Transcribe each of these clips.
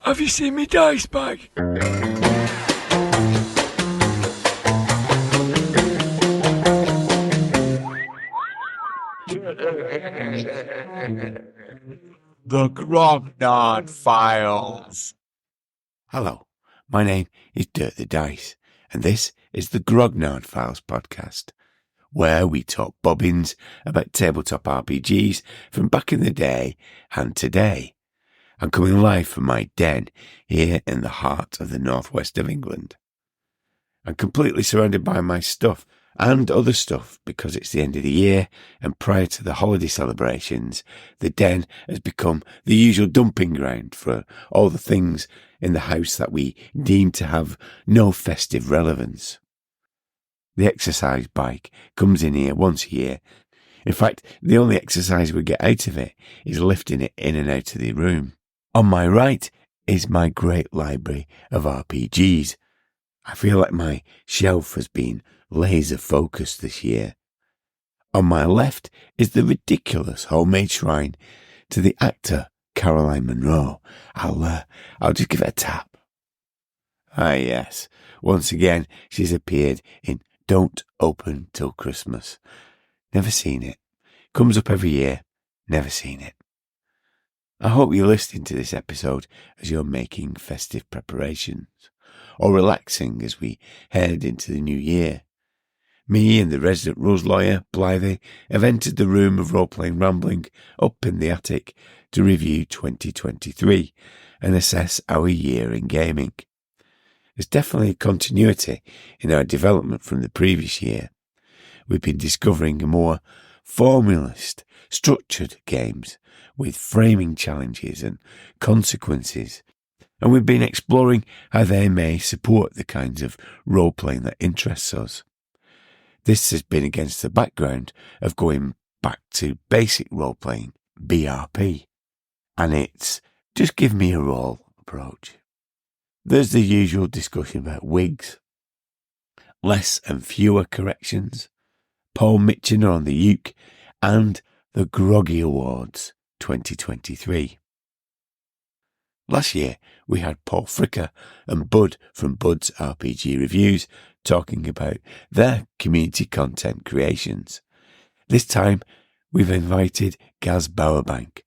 Have you seen me dice bag? The Grognard Files. Hello, my name is Dirk the Dice, and this is the Grognard Files podcast, where we talk bobbins about tabletop RPGs from back in the day and today. I'm coming live from my den here in the heart of the northwest of England. I'm completely surrounded by my stuff and other stuff because it's the end of the year, and prior to the holiday celebrations, the den has become the usual dumping ground for all the things in the house that we deem to have no festive relevance. The exercise bike comes in here once a year. In fact, the only exercise we get out of it is lifting it in and out of the room. On my right is my great library of RPGs. I feel like my shelf has been laser focused this year. On my left is the ridiculous homemade shrine to the actor Caroline Munro. I'll just give it a tap. Ah yes, once again she's appeared in Don't Open Till Christmas. Never seen it. Comes up every year. Never seen it. I hope you're listening to this episode as you're making festive preparations, or relaxing as we head into the new year. Me and the resident rules lawyer, Blythe, have entered the room of role-playing rambling up in the attic to review 2023 and assess our year in gaming. There's definitely a continuity in our development from the previous year. We've been discovering more formalist, structured games with framing challenges and consequences, and we've been exploring how they may support the kinds of role-playing that interests us. This has been against the background of going back to basic role-playing, BRP, and it's just give me a roll approach. There's the usual discussion about wigs, less and fewer corrections, Paul Mitchener on the uke, and the Groggy Awards 2023. Last year, we had Paul Fricker and Bud from Bud's RPG Reviews talking about their community content creations. This time, we've invited Gaz Bowerbank,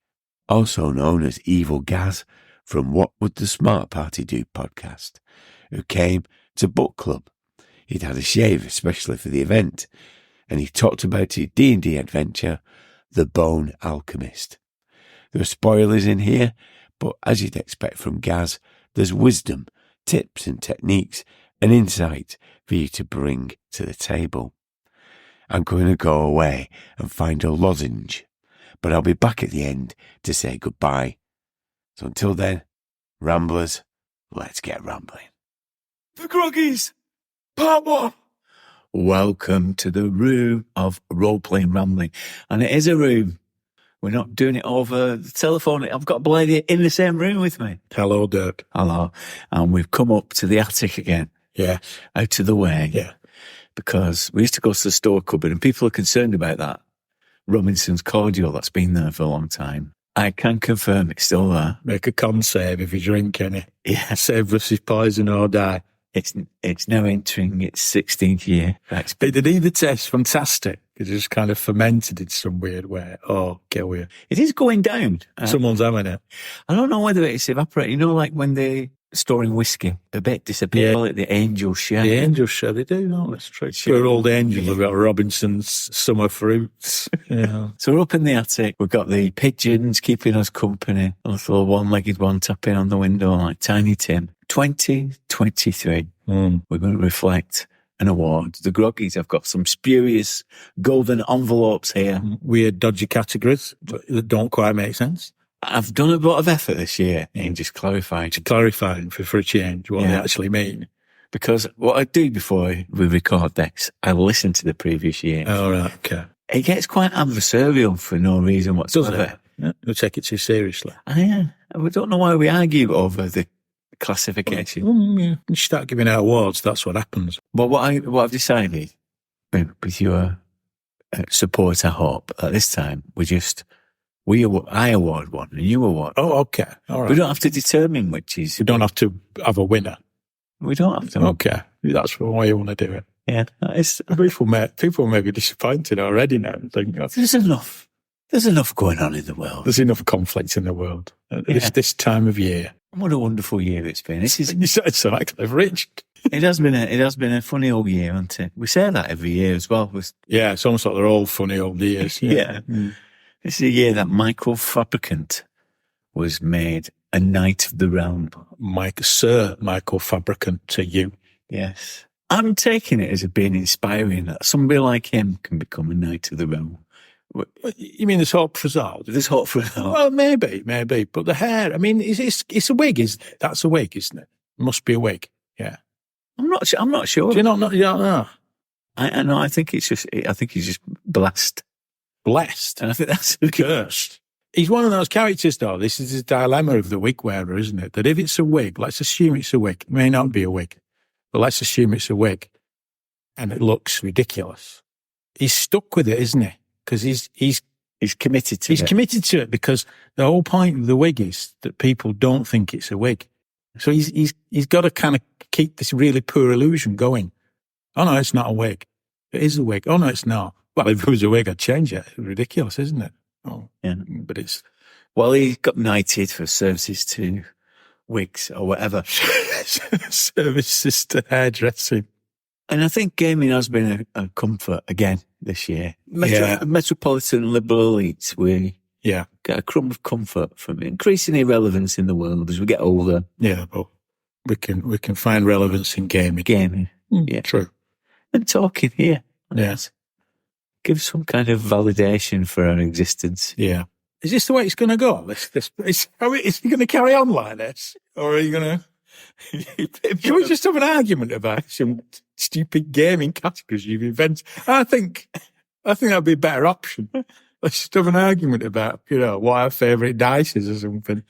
also known as Evil Gaz, from What Would the Smart Party Do podcast, who came to book club. He'd had a shave especially for the event, and he talked about his D&D adventure, The Bone Alchemist. There are spoilers in here, but as you'd expect from Gaz, there's wisdom, tips and techniques and insight for you to bring to the table. I'm going to go away and find a lozenge, but I'll be back at the end to say goodbye. So until then, ramblers, let's get rambling. The Groggies! Part 1! Welcome to the room of role-playing rambling. And it is a room. We're not doing it over the telephone. I've got Blythe in the same room with me. Hello, Dirk. Hello. And we've come up to the attic again. Yeah. Out of the way. Yeah. Because we used to go to the store cupboard and people are concerned about that. Robinson's cordial that's been there for a long time. I can confirm it's still there. Make a con save if you drink any. Yeah. Save versus poison or die. It's now entering its 16th year. But the either tastes fantastic. It's just kind of fermented in some weird way. Oh, kill you. It is going down. Someone's having it. I don't know whether it's evaporating. You know, like when they storing whiskey, a bit disappear, like the angel share. The angel share, they do, no, that's true. Poor old angel, we've got Robinson's summer fruits. Yeah. So we're up in the attic, we've got the pigeons keeping us company, a little one-legged one tapping on the window like Tiny Tim. 2023, we're going to reflect an award. The Groggies have got some spurious golden envelopes here. Weird, dodgy categories that don't quite make sense. I've done a lot of effort this year in just clarifying for a change what they actually mean. Because what I do before we record this, I listen to the previous year. Oh, right, okay. It gets quite adversarial for no reason whatsoever. Does it? Yeah. We'll take it too seriously. I don't know why we argue over the classification. Yeah. You start giving out awards, that's what happens. Well, what I've decided, with your support, I hope, at this time, we just I award one and you award. Oh, okay. All right. We don't have to determine which is. We don't have to have a winner. We don't have to. Okay. That's the way you want to do it. Yeah. It's, People may be disappointed already now and think, oh, there's enough going on in the world. there's enough conflict in the world at this time of year. What a wonderful year it's been. It's like they've reached. It has been a funny old year, hasn't it? We say that every year as well. Yeah, it's almost like they're all funny old years. Yeah. This is the year that Michael Fabricant was made a Knight of the Realm. Sir Michael Fabricant to you. Yes. I'm taking it as being inspiring that somebody like him can become a Knight of the Realm. You mean there's hope for Zod? There's hope for that. Well, maybe. But the hair, I mean, it's a wig, isn't it? That's a wig, isn't it? It must be a wig. Yeah. I'm not sure. Do you not know? I know. I think he's just blessed. Blessed. And I think that's cursed. He's one of those characters, though. This is the dilemma of the wig wearer, isn't it? That if it's a wig, let's assume it's a wig. It may not be a wig, but let's assume it's a wig, and it looks ridiculous. He's stuck with it, isn't he? Because he's committed to it. He's committed to it because the whole point of the wig is that people don't think it's a wig. So he's got to kind of keep this really poor illusion going. Oh no, it's not a wig. It is a wig. Oh no, it's not. Well, if it was a wig, I'd change it. It's ridiculous, isn't it? Oh, yeah. But it's... Well, he got knighted for services to wigs or whatever. Services to hairdressing. And I think gaming has been a comfort again this year. Metropolitan liberal elites, we get a crumb of comfort from increasing irrelevance in the world as we get older. Yeah, but we can find relevance in gaming. Yeah. True. And talking here. Yes. Give some kind of validation for our existence. Yeah. Is this the way it's going to go? Is he going to carry on like this? Or are you going to... Can we just have an argument about some stupid gaming categories you've invented? I think that'd be a better option. Let's just have an argument about, what our favourite dice is or something.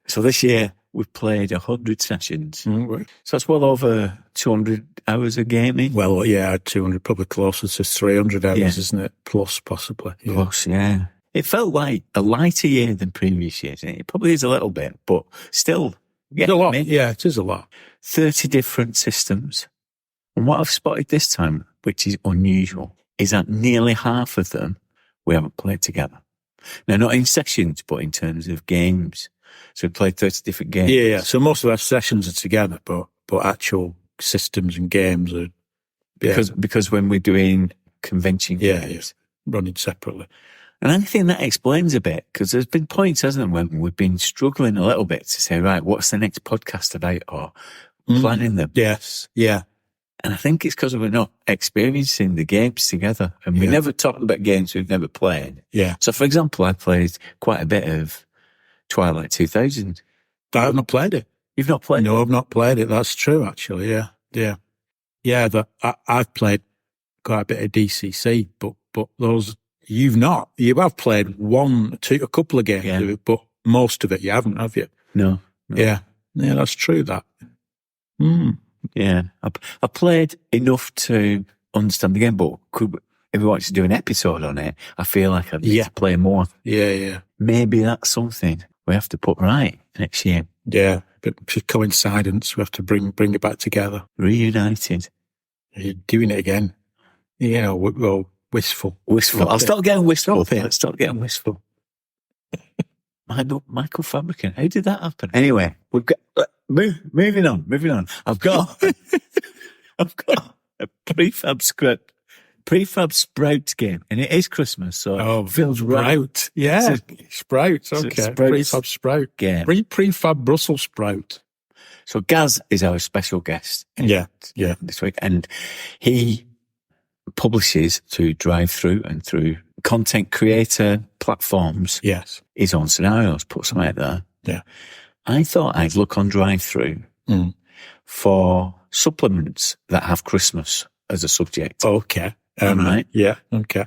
So this year we've played 100 sessions. Mm-hmm. So that's well over 200 hours of gaming. Well, yeah, 200, probably closer to 300 hours, isn't it? Plus, possibly. Yeah. Plus, yeah. It felt like a lighter year than previous years. It probably is a little bit, but still. It's a lot. Yeah, it is a lot. 30 different systems. And what I've spotted this time, which is unusual, is that nearly half of them we haven't played together. Now, not in sessions, but in terms of games. So we played 30 different games. Yeah. So most of our sessions are together, but actual systems and games are... Because when we're doing convention games... running separately. And I think that explains a bit, because there's been points, hasn't there, when we've been struggling a little bit to say, right, what's the next podcast about, or planning them. Yes, yeah. And I think it's because we're not experiencing the games together. And we never talk about games we've never played. Yeah. So, for example, I played quite a bit of Twilight 2000. I've not played it. You've not played it? No, I've not played it. That's true, actually, yeah. Yeah. Yeah, I've played quite a bit of DCC, but those... You've not. You have played a couple of games of it, but most of it you haven't, have you? No. Yeah. Yeah, that's true, that. Yeah. I played enough to understand the game, but if we wanted to do an episode on it, I feel like I need to play more. Yeah. Maybe that's something we have to put right next year. Yeah, but for coincidence, we have to bring it back together. Reunited. You're doing it again. Well, wistful. I'll start getting wistful. Let's start getting wistful. Michael Fabricant. How did that happen? Anyway, we've got moving on. I've got a prefab sprout game, and it is Christmas, so it feels right. Sprout. Yeah, sprout. Okay, prefab sprout game. Prefab Brussels sprout. So Gaz is our special guest. Yeah. This week, and he publishes through Drive-Through and through content creator platforms. Yes. His own scenarios, put something out there. Yeah. I thought I'd look on Drive-Through for supplements that have Christmas as a subject. Okay. Right? Yeah. Okay.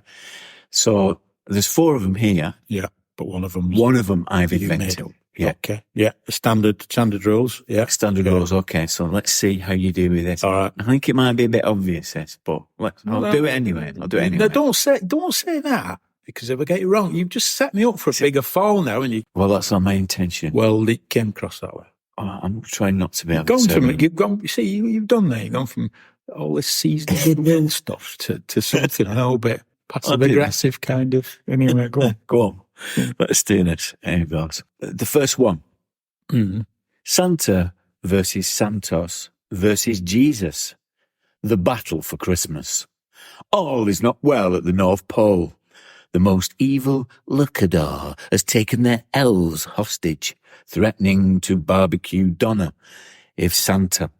So there's 4 of them here. Yeah. But one of them I've invented. Yeah. Okay. Yeah. Standard rules. Yeah. Standard rules. Okay, so let's see how you do with this. All right. I think it might be a bit obvious, this, but I'll do it anyway. No, don't say that, because if I get it wrong, you've just set me up for a bigger fall now, and you. Well, that's not my intention. Well, it came across that way. I'm trying not to be. You've gone. You see, you've done that. You've gone from all this seasoned goodwill stuff to something a little bit passive aggressive kind of. Anyway, go on. Go on. Let's do this. Here it goes. The first one. Santa versus Santos versus Jesus. The battle for Christmas. All is not well at the North Pole. The most evil Lucador has taken their elves hostage, threatening to barbecue Donna if Santa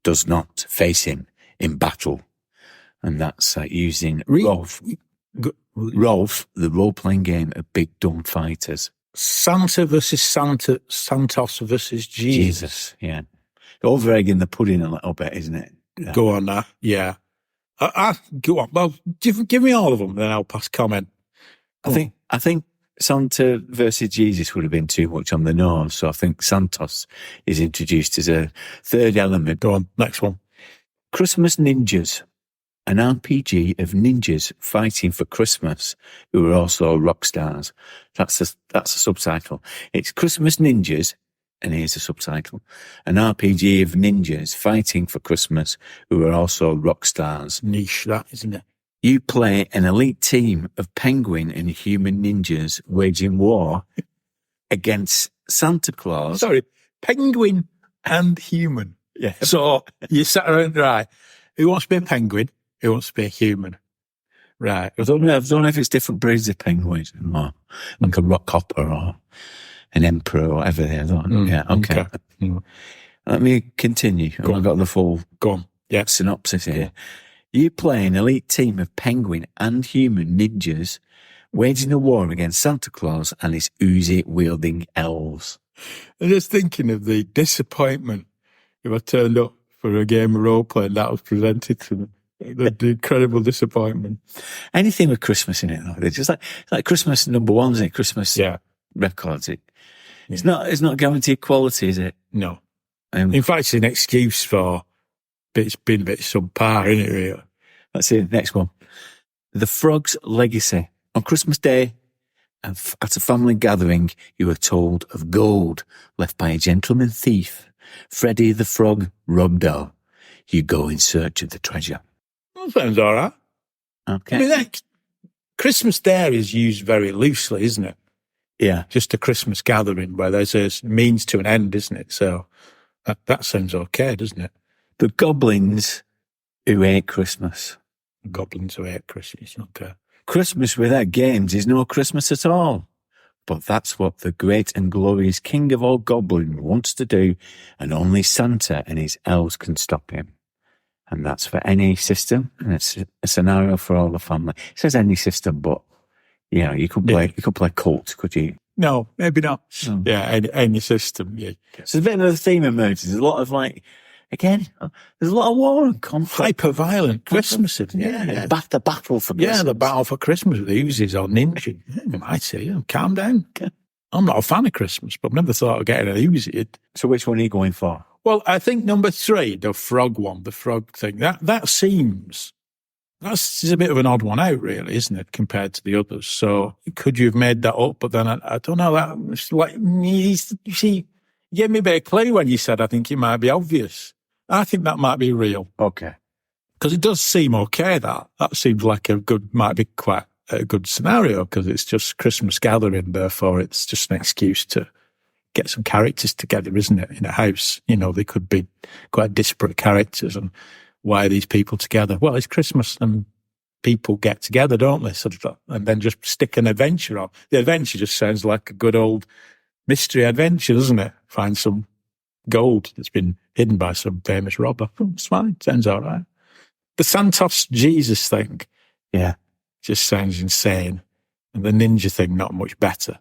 does not face him in battle. And that's using Rolf, the role-playing game of Big Dumb Fighters. Santa versus Santos versus Jesus. Yeah. Over egging the pudding a little bit, isn't it? Yeah. Go on now. Yeah. Go on. Well, give me all of them, then I'll pass comment. I think Santa versus Jesus would have been too much on the nose, so I think Santos is introduced as a third element. Go on, next one. Christmas Ninjas, an RPG of ninjas fighting for Christmas who are also rock stars. That's a subtitle. It's Christmas Ninjas, and here's a subtitle, an RPG of ninjas fighting for Christmas who are also rock stars. Niche, that, isn't it? You play an elite team of penguin and human ninjas waging war against Santa Claus. Sorry, penguin and human. Yeah. So you sat around, right, who wants to be a penguin? Who wants to be a human? Right. I don't know if it's different breeds of penguins, or like a rock hopper or an emperor or whatever they are. Yeah, okay. Let me continue. I've got the full synopsis here. You play an elite team of penguin and human ninjas waging a war against Santa Claus and his Uzi-wielding elves. I'm just thinking of the disappointment if I turned up for a game of role-play and that was presented to them. The incredible disappointment. Anything with Christmas in it, though. It's just like Christmas number one, isn't it? Christmas records. It's not guaranteed quality, is it? No. In fact, it's an excuse for, but it's been a bit subpar, isn't it, really? Let's see, next one. The Frog's Legacy. On Christmas Day, at a family gathering, you are told of gold left by a gentleman thief, Freddy the Frog Robdo. You go in search of the treasure. That sounds all right. Okay. I mean, Christmas Day is used very loosely, isn't it? Yeah. Just a Christmas gathering where there's a means to an end, isn't it? So that sounds okay, doesn't it? The Goblins Who Ate Christmas. Goblins Who Ate Christmas, okay. Christmas without games is no Christmas at all. But that's what the great and glorious King of all Goblins wants to do, and only Santa and his elves can stop him. And that's for any system, and it's a scenario for all the family. It says any system, but you could play Cult, could you? No, maybe not. Yeah, any system. Yeah. So a bit of a theme emerges. There's a lot of there's a lot of war and conflict. Hyper-violent Christmas. Yeah. The battle for Christmas. Yeah, the battle for Christmas with the Uzis or ninja. Yeah, I say, calm down. I'm not a fan of Christmas, but I've never thought of getting an Uzi. So which one are you going for? Well, I think number 3, the frog one, the frog thing, that's a bit of an odd one out, really, isn't it, compared to the others? So could you have made that up? But then I don't know. That's like, you see, you gave me a bit of clue when you said I think it might be obvious. I think that might be real. Okay. Because it does seem okay, that seems like might be quite a good scenario, because it's just Christmas gathering, therefore it's just an excuse to get some characters together, isn't it, in a house? They could be quite disparate characters, and why are these people together? Well, it's Christmas and people get together, don't they? And then just stick an adventure on. The adventure just sounds like a good old mystery adventure, doesn't it? Find some gold that's been hidden by some famous robber. It's fine. Sounds all right. The Santos Jesus thing, just sounds insane. And the ninja thing, not much better.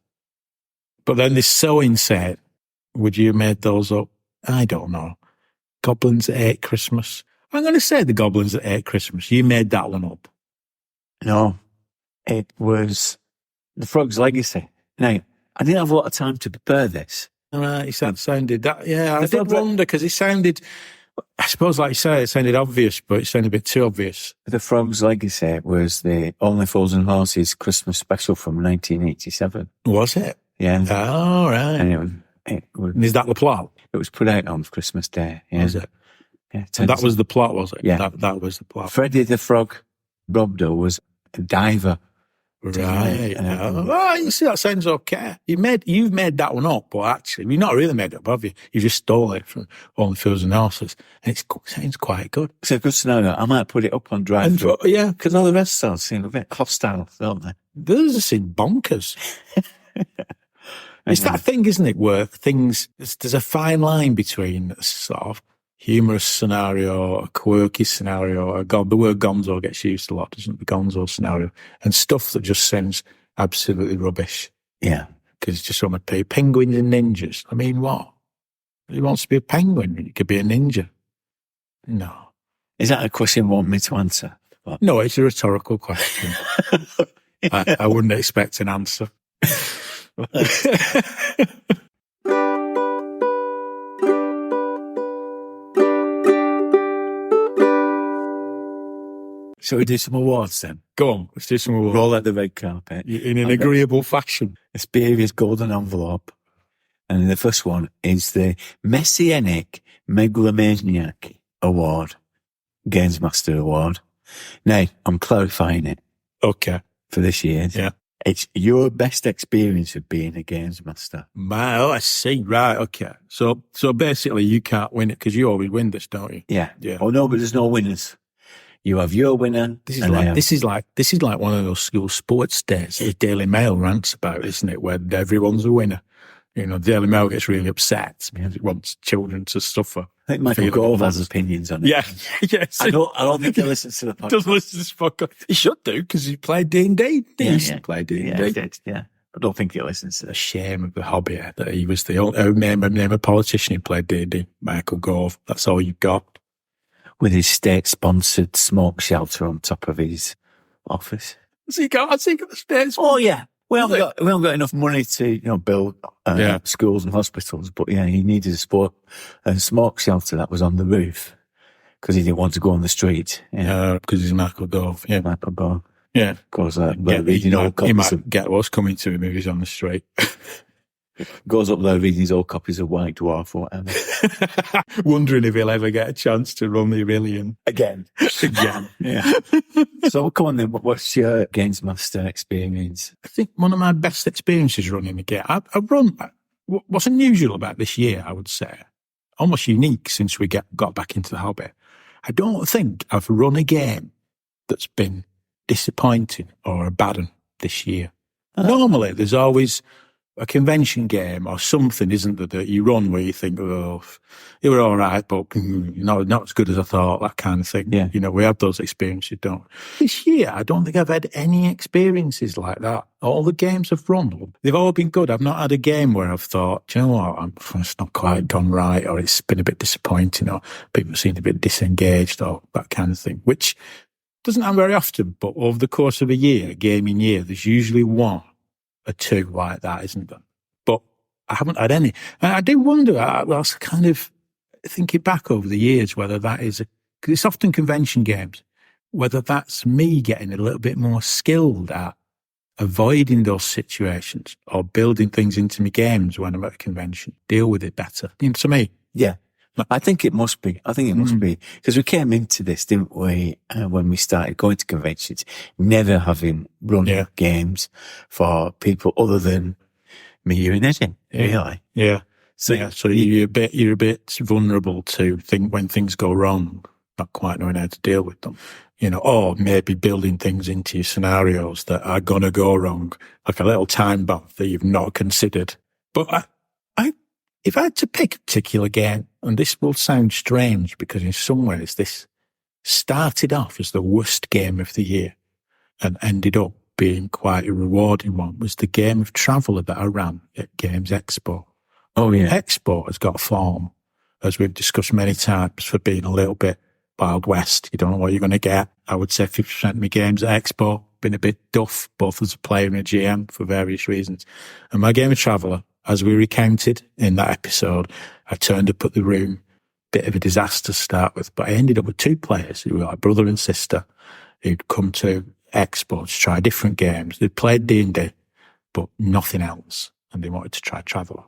But then they're so insane. Would you have made those up? I don't know. Goblins that ate Christmas. I'm going to say the Goblins that ate Christmas. You made that one up. No, it was The Frog's Legacy. Now, I didn't have a lot of time to prepare this. Right, he sounded that. Yeah, I The did frog- wonder because it sounded. I suppose, like you say, it sounded obvious, but it sounded a bit too obvious. The Frog's Legacy was the Only Fools and Horses Christmas special from 1987. Was it? Yeah. Oh, right. And And is that the plot? it was put out on Christmas Day. Yeah. Was it? Yeah, And that was the plot, was it? Yeah. That was the plot. Freddie the Frog Robdo was a diver. Right. Yeah. Oh, you see, that sounds okay. You've made that one up, but actually, you've not really made it up, have you? You just stole it from All the Fools and Horses, and it sounds quite good. It's a good scenario. I might put it up on Drive. Yeah, Because all the rest stars seem a bit hostile, don't they? those are seem bonkers. It's that thing, isn't it, where there's a fine line between a sort of humorous scenario, a quirky scenario, the word gonzo gets used a lot, doesn't it? The gonzo scenario, and stuff that just sounds absolutely rubbish. Yeah. Because it's just something to penguins and ninjas. I mean, what? He wants to be a penguin. He could be a ninja. No. Is that a question you want me to answer? What? No, it's a rhetorical question. I wouldn't expect an answer. Shall we do some awards then? Go on, let's do some awards. Roll out the red carpet. In an agreeable fashion. A Spurious golden envelope. And the first one is the Messianic Megalomaniac Award. Games Master Award. Now, I'm clarifying it Okay. for this year. Yeah. It's your best experience of being a Games Master. I see. Right. Okay. So basically, you can't win it because you always win this, don't you? Yeah. Yeah. Oh no, but there's no winners. You have your winner. This and I have- is like one of those school sports days the Daily Mail rants about, isn't it? Where everyone's a winner. You know, the Daily Mail gets really upset because it wants children to suffer. I think Michael Gove has opinions on it. Yeah. Yes. I don't think he listens to the podcast. Doesn't listen to this podcast. He should do because he played D&D. He Yeah, used to yeah. play D&D. Yeah, he did, yeah. I don't think he listens to A this. shame of the hobby that he was the only name a politician who played D&D. Michael Gove. That's all you've got. With his state-sponsored smoke shelter on top of his office. Has he got the States? Oh, yeah. We haven't got enough money to, build schools and hospitals, but yeah, he needed a smoke shelter that was on the roof because he didn't want to go on the street. Yeah, Because he's Michael Gove. Yeah. Michael Gove. Yeah. Goes He might get what's coming to him if he's on the street. goes up there reading his old copies of White Dwarf or whatever. Wondering if he'll ever get a chance to run the Aurelian. Again. Yeah. So come on then, what's your Games Master experience? I think one of my best experiences running a game. I've run. What's unusual about this year, I would say, almost unique since we got back into the hobby. I don't think I've run a game that's been disappointing or a bad one this year. Normally, there's always a convention game or something, isn't there, that you run where you think, oh, it were all right, but not as good as I thought, that kind of thing. Yeah. You know, we have those experiences, don't we? This year, I don't think I've had any experiences like that. All the games I've run, they've all been good. I've not had a game where I've thought, do you know what, it's not quite gone right, or it's been a bit disappointing, or people seem a bit disengaged, or that kind of thing, which doesn't happen very often, but over the course of a gaming year, there's usually one or two like that, isn't there? But I haven't had any. And I do wonder, I was kind of thinking back over the years, whether that is, because it's often convention games, whether that's me getting a little bit more skilled at avoiding those situations or building things into my games when I'm at a convention, deal with it better. You know, to me. Yeah. I think it must be. Because we came into this, didn't we, when we started going to conventions, never having run games for people other than me, you and Eddie, really. Yeah. So, you're a bit vulnerable to think when things go wrong, not quite knowing how to deal with them. You know, or maybe building things into your scenarios that are going to go wrong, like a little time bomb that you've not considered. But if I had to pick a particular game, and this will sound strange because in some ways this started off as the worst game of the year and ended up being quite a rewarding one, was the game of Traveller that I ran at Games Expo. Oh, yeah. Expo has got form, as we've discussed many times, for being a little bit Wild West. You don't know what you're going to get. I would say 50% of my games at Expo been a bit duff, both as a player and a GM for various reasons. And my game of Traveller, as we recounted in that episode, I turned up at the room, bit of a disaster to start with, but I ended up with 2 players who were like brother and sister who'd come to Expo to try different games. They'd played D&D, but nothing else, and they wanted to try Traveller.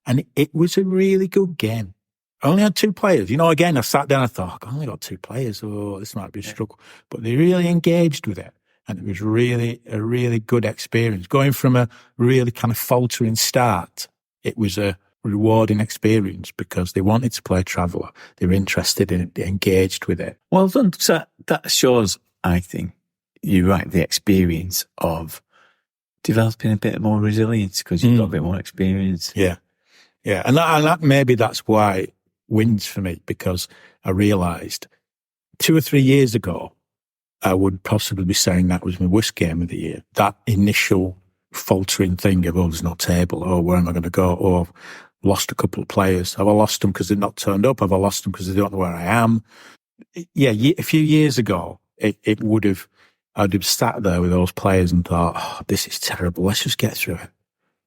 And it was a really good game. I only had 2 players. Again, I sat down and thought, I only got 2 players. Oh, this might be a struggle. But they really engaged with it. And it was really a really good experience. Going from a really kind of faltering start, it was a rewarding experience because they wanted to play Traveller. They were interested in it. They engaged with it. Well done. So that shows, I think, you're right, the experience of developing a bit more resilience because you've got a bit more experience. Yeah. Yeah. And that maybe that's why wins for me, because I realised 2 or 3 years ago, I would possibly be saying that was my worst game of the year. That initial faltering thing of, there's no table, where am I going to go? I've lost a couple of players. Have I lost them because they've not turned up? Have I lost them because they don't know where I am? Yeah, a few years ago, it would have, I'd have sat there with those players and thought, this is terrible. Let's just get through it.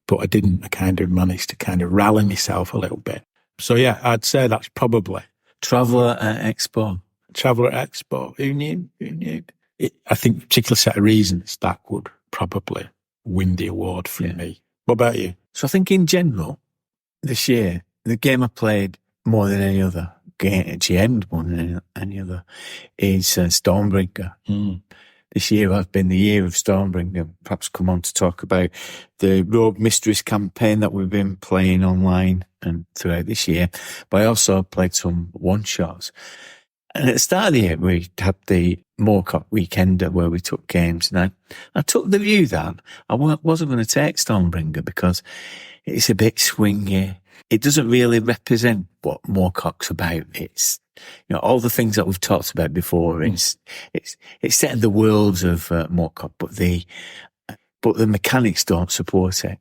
But I didn't. I kind of managed to kind of rally myself a little bit. So yeah, I'd say that's probably Traveller at Expo. Traveller at Expo. Who knew? I think a particular set of reasons that would probably win the award for me. What about you? So I think in general, this year, the game I played more than any other, GM'd more than any other, is Stormbringer. This year has been the year of Stormbringer. Perhaps come on to talk about the Rogue Mysteries campaign that we've been playing online and throughout this year. But I also played some one-shots. And at the start of the year, we had the Moorcock Weekender where we took games. And I took the view that I wasn't going to take Stormbringer because it's a bit swingy. It doesn't really represent what Moorcock's about. It's, all the things that we've talked about before. It's set in the worlds of Moorcock, but the mechanics don't support it.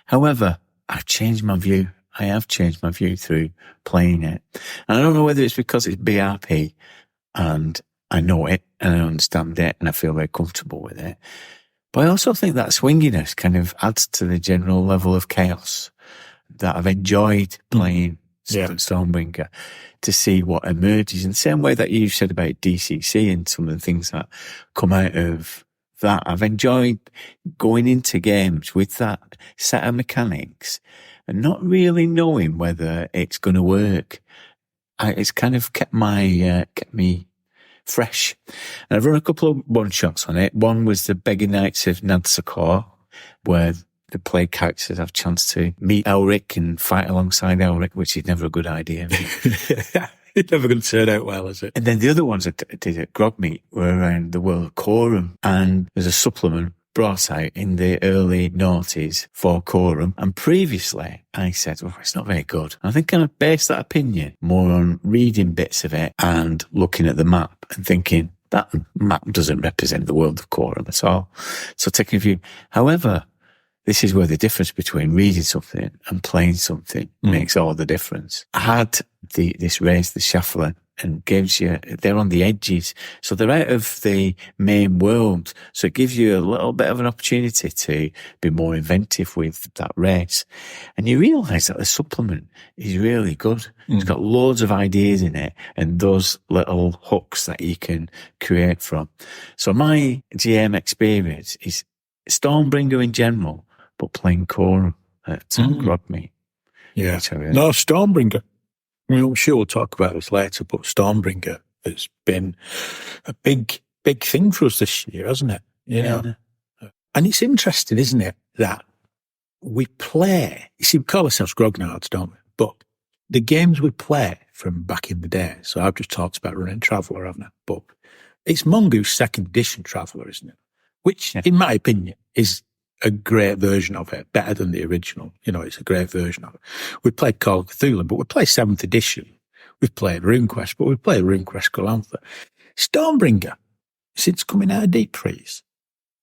However, I've changed my view. I have changed my view through playing it. And I don't know whether it's because it's BRP and I know it and I understand it and I feel very comfortable with it. But I also think that swinginess kind of adds to the general level of chaos that I've enjoyed playing Stormbringer to see what emerges in the same way that you said about DCC and some of the things that come out of that. I've enjoyed going into games with that set of mechanics and not really knowing whether it's going to work. It's kind of kept me fresh. And I've run a couple of one-shots on it. One was the Beggar Knights of Nadsakor, where the play characters have a chance to meet Elric and fight alongside Elric, which is never a good idea. It's never going to turn out well, is it? And then the other ones I did at Grogmeet were around the world of Quorum. And there's a supplement brought out in the early noughties for Quorum. And previously I said, it's not very good. I think I based that opinion more on reading bits of it and looking at the map and thinking, that map doesn't represent the world of Quorum at all. So taking a view. However, this is where the difference between reading something and playing something makes all the difference. I had this race, the Shuffler, and they're on the edges. So they're out of the main world. So it gives you a little bit of an opportunity to be more inventive with that race. And you realise that the supplement is really good. It's got loads of ideas in it and those little hooks that you can create from. So my GM experience is Stormbringer in general, but playing Quorum at Grogmeet. Yeah. No, Stormbringer. I'm sure we'll talk about this later, but Stormbringer has been a big thing for us this year, hasn't it? You know? And it's interesting, isn't it, that we play, you see, we call ourselves grognards, don't we? But the games we play from back in the day, so I've just talked about running Traveller, haven't I? But it's Mongoose second edition Traveller, isn't it? Which, in my opinion, is a great version of it, better than the original. It's a great version of it. We played Call of Cthulhu, but we played 7th edition. We've played RuneQuest, but we've played RuneQuest Galantha. Stormbringer, since coming out of Deep Freeze,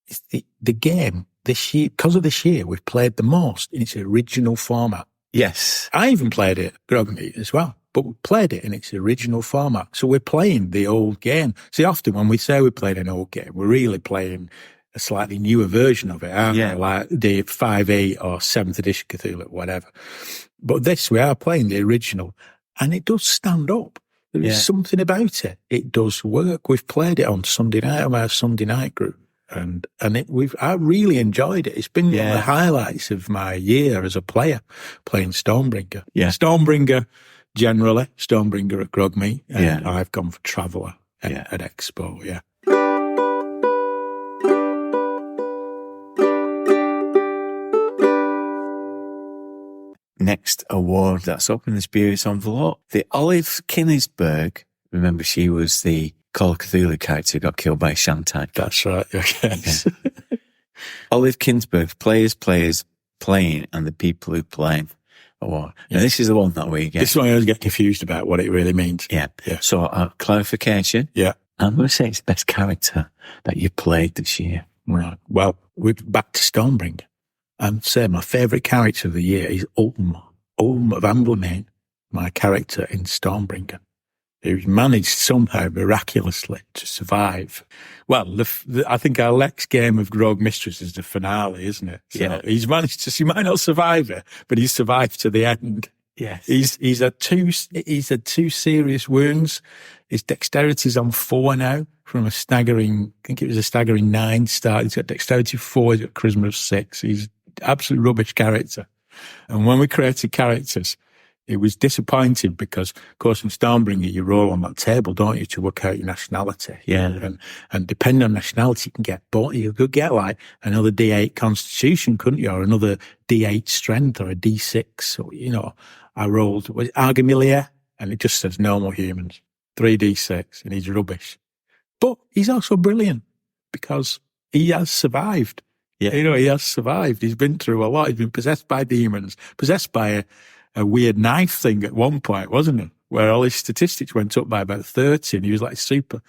it's the game this year, because of this year, we've played the most in its original format. Yes. I even played it at Grogmeet as well, but we played it in its original format. So we're playing the old game. See, often when we say we played an old game, we're really playing a slightly newer version of it, aren't Yeah. they? Like the 5e or 7th edition Cthulhu, whatever. But this, we are playing the original, and it does stand up. There is Yeah. something about it. It does work. We've played it on Sunday night on our Sunday night group, and I really enjoyed it. It's been one of the highlights of my year as a player, playing Stormbringer. Yeah. Stormbringer generally, Stormbringer at Grogmeet, and Yeah. I've gone for Traveller at, Yeah. at Expo. Yeah. Next award that's up in the Spurious envelope. The Olive Kinisberg. Remember, she was the Call of Cthulhu character who got killed by Shantai. That's right. Yes. Olive Kinsberg, Players, Playing, and the People Who Play award. Now, this is the one that we get. This is why I always get confused about what it really means. Yeah. Yeah. So, clarification. Yeah. I'm going to say it's the best character that you played this year. Right. Well, we're back to Stormbringer. I'd say my favourite character of the year is Ulm of Amblemane, my character in Stormbringer, who's managed somehow miraculously to survive. Well, I think our next game of Grog Mistress is the finale, isn't it? So Yeah. he's managed to, he might not survive it, but he's survived to the end. Yes. He's had two serious wounds. His dexterity's on 4 now from a staggering, I think it was a staggering 9 start. He's got dexterity 4, he's got charisma of 6. He's absolute rubbish character. And when we created characters, it was disappointing because, of course, in Stormbringer, you roll on that table, don't you, to work out your nationality. Yeah. And depending on nationality, you could get like another D8 constitution, couldn't you? Or another D8 strength or a D6. Or, you know, I rolled, was it Argamilier? And it just says normal humans. 3D6, and he's rubbish. But he's also brilliant because he has survived. Yeah. You know, he has survived. He's been through a lot. He's been possessed by demons, possessed by a weird knife thing at one point, wasn't he? Where all his statistics went up by about 30 and he was like super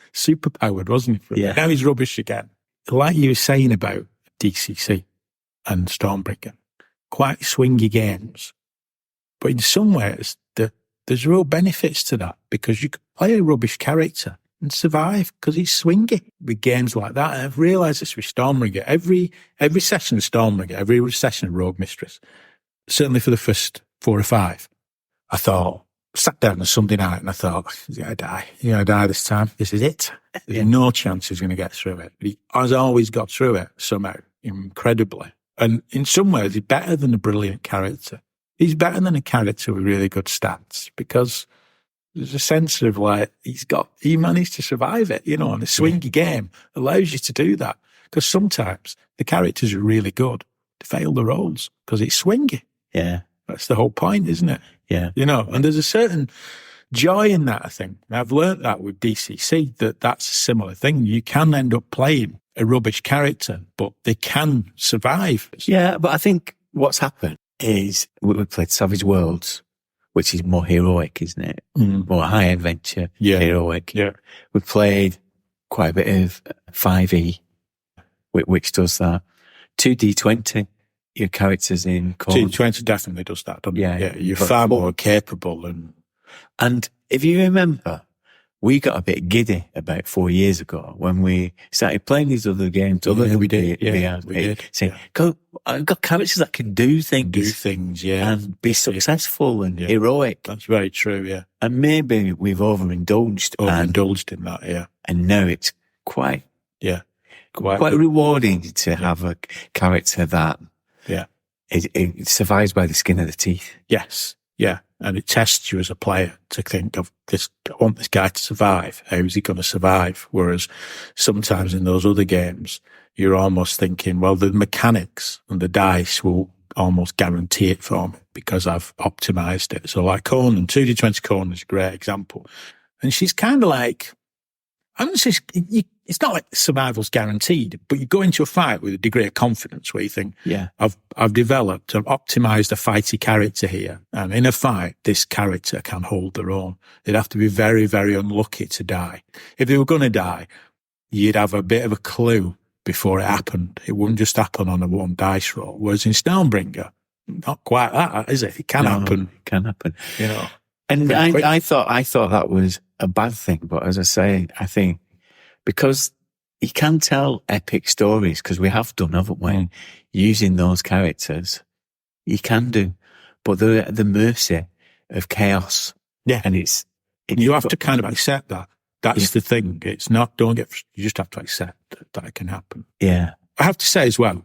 powered, wasn't he? Yeah. Now he's rubbish again. Like you were saying about DCC and Stormbringer, quite swingy games. But in some ways, there's real benefits to that because you can play a rubbish character and survive because he's swingy with games like that. And I've realised this with Stormbringer. Every session of Stormbringer, every session of Rogue Mistress, certainly for the first 4 or 5, I sat down on a Sunday night and I thought, he's going to die. He's going to die this time. This is it. There's no chance he's going to get through it. But he has always got through it somehow, incredibly. And in some ways, he's better than a brilliant character. He's better than a character with really good stats because there's a sense of like, he managed to survive it, you know, and a swingy game allows you to do that because sometimes the characters are really good to fail the rolls because it's swingy. Yeah. That's the whole point, isn't it? Yeah. You know, and there's a certain joy in that, I think. And I've learnt that with DCC, that's a similar thing. You can end up playing a rubbish character, but they can survive. Yeah, but I think what's happened is we played Savage Worlds, which is more heroic, isn't it? More high adventure, heroic. Yeah. We played quite a bit of 5e, which does that. 2D20, your characters in Corn. 2D20 definitely does that, doesn't Yeah. it? Yeah. You're But- far more capable And if you remember, we got a bit giddy about 4 years ago when we started playing these other games. we did. We did. Saying, I've got characters that can do things. yeah. And be successful and heroic. That's very true, yeah. And maybe we've overindulged. Overindulged in that, yeah. And now it's quite rewarding to have a character that it survives by the skin of the teeth. Yes, yeah. And it tests you as a player to think of this, I want this guy to survive. How is he going to survive? Whereas sometimes in those other games, you're almost thinking, well, the mechanics and the dice will almost guarantee it for me because I've optimized it. So like Conan, 2D20 Conan is a great example. And she's kind of like, I don't say it's not like survival's guaranteed, but you go into a fight with a degree of confidence where you think, I've developed, I've optimized a fighty character here. And in a fight, this character can hold their own. They'd have to be very, very unlucky to die. If they were going to die, you'd have a bit of a clue before it happened. It wouldn't just happen on a 1 dice roll. Whereas in Stormbringer, not quite that, is it? It can happen. It can happen. You know. And I thought that was a bad thing, but as I say, I think because you can tell epic stories, because we have done, haven't we? Using those characters. You can do, but they're at the mercy of chaos. Yeah. And you have to kind of accept that. That's the thing. It's not, you just have to accept that it can happen. Yeah. I have to say as well,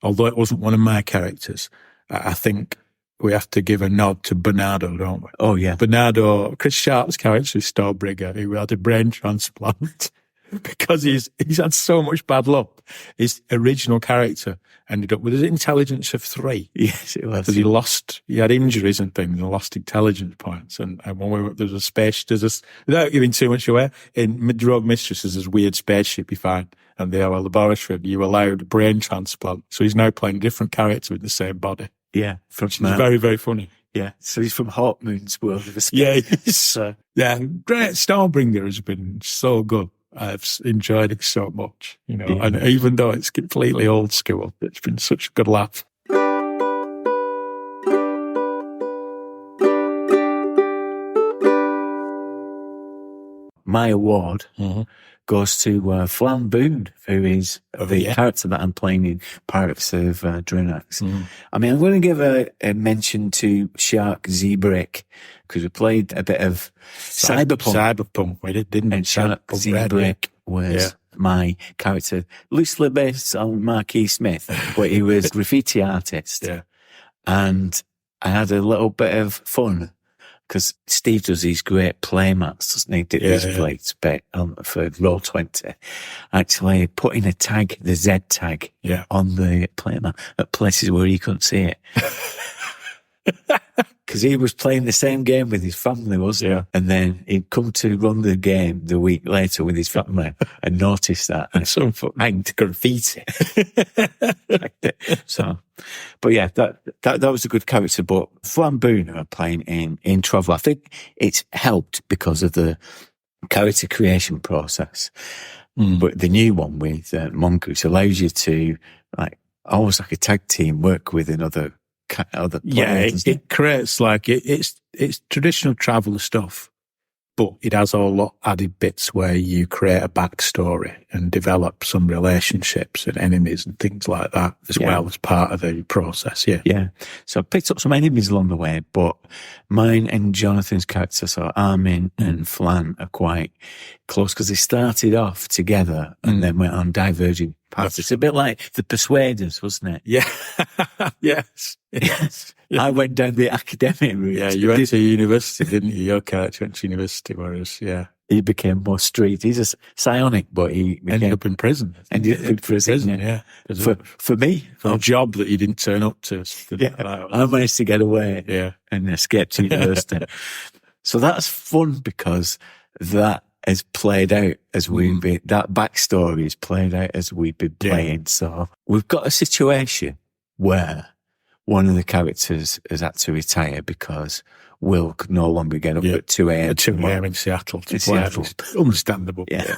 although it wasn't one of my characters, I think we have to give a nod to Bernardo, don't we? Oh, yeah. Bernardo, Chris Sharp's character is Stallbrigger, who had a brain transplant because he's had so much bad luck. His original character ended up with an intelligence of 3. Yes, it was. Because he had injuries and things and lost intelligence points. And when there's a space, without giving too much away, in Rogue Mistresses, there's a weird spaceship you find, and they have a laboratory, you allowed a brain transplant. So he's now playing a different character with the same body. Yeah. Which is very, very funny. Yeah. So he's from Hawkmoon's world of escape. Yeah, yeah. Great. Starbringer has been so good. I've enjoyed it so much, and even though it's completely old school, it's been such a good laugh. My award goes to Flan Boone, who is the character that I'm playing in Pirates of Drenax. I mean, I'm going to give a mention to Shark Zebrick, because we played a bit of Cyberpunk, we did, didn't we? And Shark Zebrick was my character, loosely based on Marquis Smith, but he was a graffiti artist. Yeah. And I had a little bit of fun, because Steve does these great play mats, doesn't he? These plates for Roll20. Actually putting a tag, the Z tag, on the play mat at places where he couldn't see it. Because he was playing the same game with his family, wasn't he? And then he'd come to run the game the week later with his family and noticed that. And some hanged graffiti. So, but yeah, that was a good character. But Flan Boone are playing in Travel. I think it's helped because of the character creation process. But the new one with Mongoose allows you to, almost like a tag team, work with another players. It creates it's traditional Traveller stuff, but it has a lot added bits where you create a backstory and develop some relationships and enemies and things like that as well as part of the process. Yeah. So I picked up some enemies along the way, but mine and Jonathan's character, so Armin and Flan, are quite close because they started off together and then went on diverging paths. It's a bit like the Persuaders, wasn't it? Yeah. Yes. I went down the academic route. Yeah, you went to university, didn't you? Your character went to university, whereas, he became more street. He's a psionic, but he ended up in prison. Yeah. For me. For a job that you didn't turn up to. I managed to get away. Yeah. And escape to university. So that's fun because that has played out as we've been, that backstory is played out as we've been playing. So we've got a situation where one of the characters has had to retire because Will could no longer get up at 2 a.m. At 2 a.m. in Seattle. Understandable. Yeah.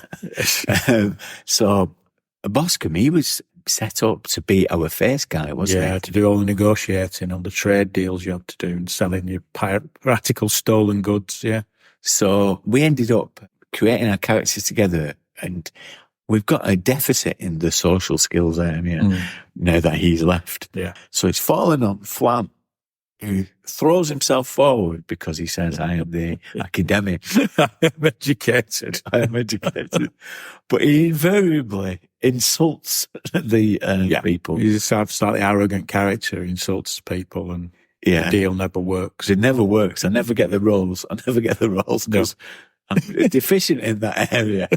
So Boscombe, he was set up to be our face guy, wasn't he? Yeah, to do all the negotiating on the trade deals you had to do and selling your piratical stolen goods, So we ended up creating our characters together, and we've got a deficit in the social skills area now that he's left. Yeah. So it's fallen on Flan, who throws himself forward because he says, I am the academic. I am educated. But he invariably insults the people. He's a slightly arrogant character. He insults people and the deal never works. It never works. I never get the roles. Because I'm deficient in that area.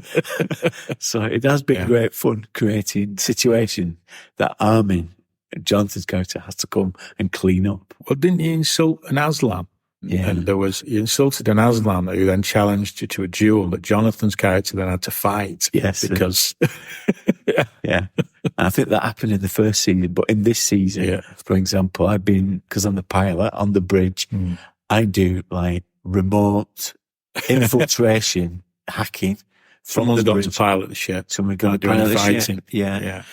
So it has been great fun creating situation that Armin, Jonathan's character, has to come and clean up. Well, didn't he insult an Aslan? Yeah. And you insulted an Aslan who then challenged you to a duel that Jonathan's character then had to fight. Yes. Because... Yeah. I think that happened in the first season, but in this season, for example, because I'm the pilot on the bridge, I do remote infiltration hacking. Someone's got to pilot the ship. Someone's got to pilot the ship. Yeah.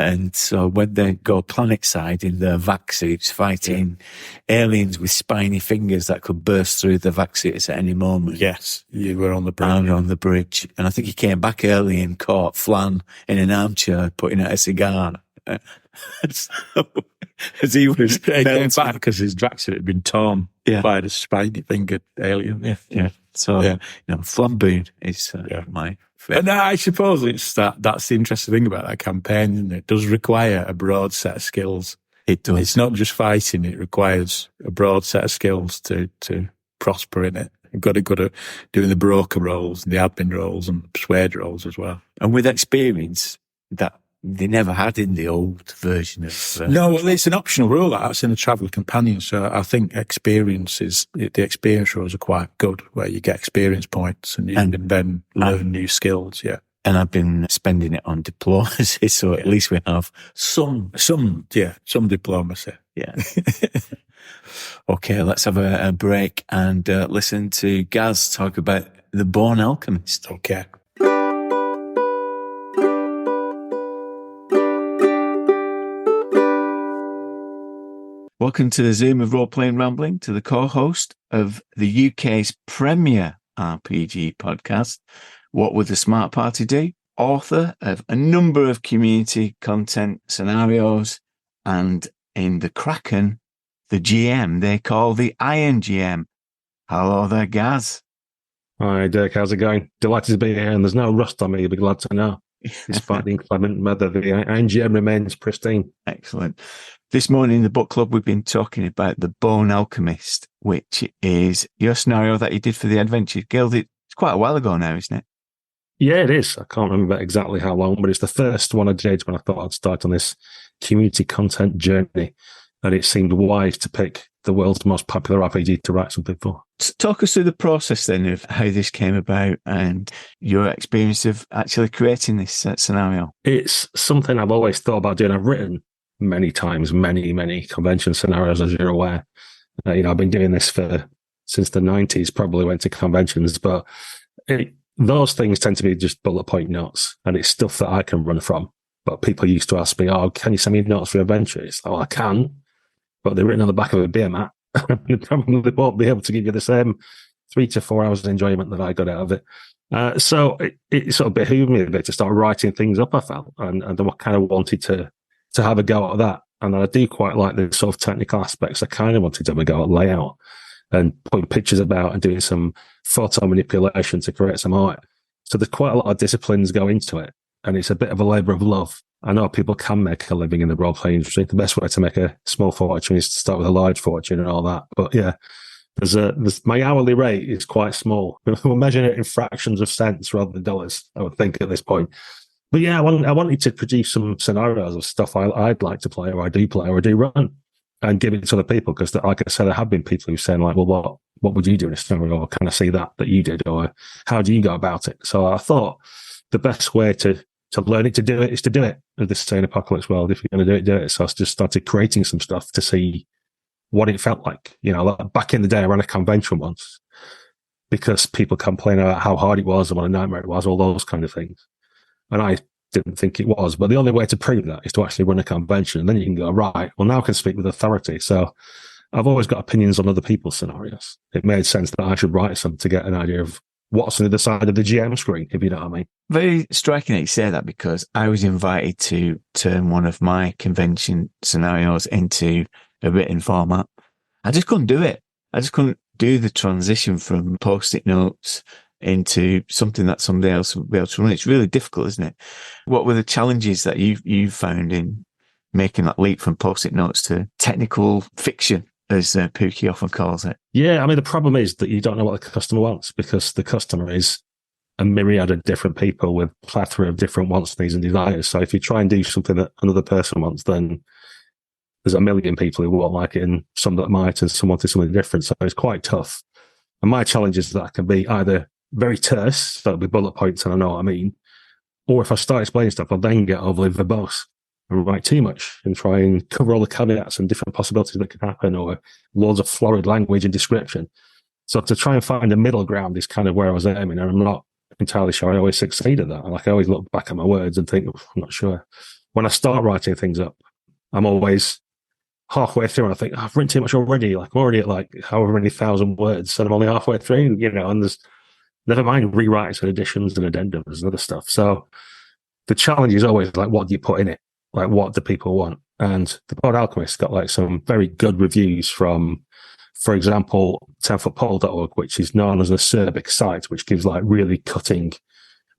And so when they go planet side in their vac suits fighting aliens with spiny fingers that could burst through the vac suits at any moment. Yes, you were on the bridge. And on the bridge. And I think he came back early and caught Flan in an armchair putting out a cigar. So, as he was He came melting. back because his tracksuit had been torn by the spiny-fingered alien. Yeah. So, Flamboon is my favourite. And I suppose that's the interesting thing about that campaign, isn't it? It does require a broad set of skills. It does. It's not just fighting, it requires a broad set of skills to prosper in it. You've got to go to doing the broker roles, the admin roles, and persuade roles as well. And with experience that they never had in the old version of... No, well, it's an optional rule that's in the Traveller Companion, so I think the experience rules are quite good, where you get experience points and you can then learn new skills, And I've been spending it on diplomacy, so at least we have some diplomacy. Yeah. Okay, let's have a break and listen to Gaz talk about the Born Alchemist. Okay. Welcome to the Zoom of Role-Playing Rambling, to the co-host of the UK's premier RPG podcast, What Would the Smart Party Do? Author of a number of community content scenarios, and in the Kraken, the GM they call the Iron GM. Hello there, Gaz. Hi, Dirk. How's it going? Delighted to be here, and there's no rust on me. You'll be glad to know. Despite the inclement weather, the Iron GM remains pristine. Excellent. This morning in the book club, we've been talking about The Bone Alchemist, which is your scenario that you did for the Adventure Guild. It's quite a while ago now, isn't it? Yeah, it is. I can't remember exactly how long, but it's the first one I did when I thought I'd start on this community content journey. And it seemed wise to pick the world's most popular RPG to write something for. Talk us through the process then of how this came about and your experience of actually creating this scenario. It's something I've always thought about doing. I've written many times, many convention scenarios, as you're aware. I've been doing this since the 90s, probably went to conventions, but those things tend to be just bullet point notes, and it's stuff that I can run from. But people used to ask me, can you send me notes for your adventure? It's like, I can, but they're written on the back of a beer mat. They probably won't be able to give you the same 3 to 4 hours of enjoyment that I got out of it. So it sort of behooved me a bit to start writing things up, I felt, and I kind of wanted to have a go at that. And I do quite like the sort of technical aspects. I kind of wanted to have a go at layout and putting pictures about and doing some photo manipulation to create some art. So there's quite a lot of disciplines go into it, and it's a bit of a labour of love. I know people can make a living in the role-playing industry. The best way to make a small fortune is to start with a large fortune and all that. But yeah, my hourly rate is quite small. We're measuring it in fractions of cents rather than dollars, I would think, at this point. But yeah, I wanted to produce some scenarios of stuff I'd like to play, or I do play, or I do run, and give it to other people. Because, like I said, there have been people who saying, like, well, what would you do in a scenario? Or can I see that you did? Or how do you go about it? So I thought the best way to learn it to do it is to do it. In this sane apocalypse world, if you're going to do it, do it. So I just started creating some stuff to see what it felt like. Like back in the day, I ran a convention once because people complain about how hard it was and what a nightmare it was, all those kind of things. And I didn't think it was. But the only way to prove that is to actually run a convention. And then you can go, right, well, now I can speak with authority. So I've always got opinions on other people's scenarios. It made sense that I should write some to get an idea of what's on the other side of the GM screen, if you know what I mean. Very striking that you say that, because I was invited to turn one of my convention scenarios into a written format. I just couldn't do it. I just couldn't do the transition from post-it notes into something that somebody else would be able to run. It's really difficult, isn't it? What were the challenges that you found in making that leap from post-it notes to technical fiction, as Pookie often calls it? Yeah, I mean, the problem is that you don't know what the customer wants, because the customer is a myriad of different people with a plethora of different wants, needs and desires. So if you try and do something that another person wants, then there's a million people who won't like it, and some that might, and some wanted something different. So it's quite tough. And my challenge is that I can be either very terse, so it'll be bullet points and I know what I mean, or if I start explaining stuff, I'll then get overly verbose and write too much and try and cover all the caveats and different possibilities that could happen, or loads of florid language and description. So to try and find a middle ground is kind of where I was aiming, and I'm not entirely sure I always succeed at that. Like, I always look back at my words and think, I'm not sure. when I start writing things up, I'm always halfway through and I think, I've written too much already. Like, I'm already at like however many thousand words and I'm only halfway through, and there's never mind rewrites and additions and addendums and other stuff. So the challenge is always like, what do you put in it? Like, what do people want? And the Board Alchemist got like some very good reviews from, for example, 10footpole.org, which is known as an acerbic site, which gives like really cutting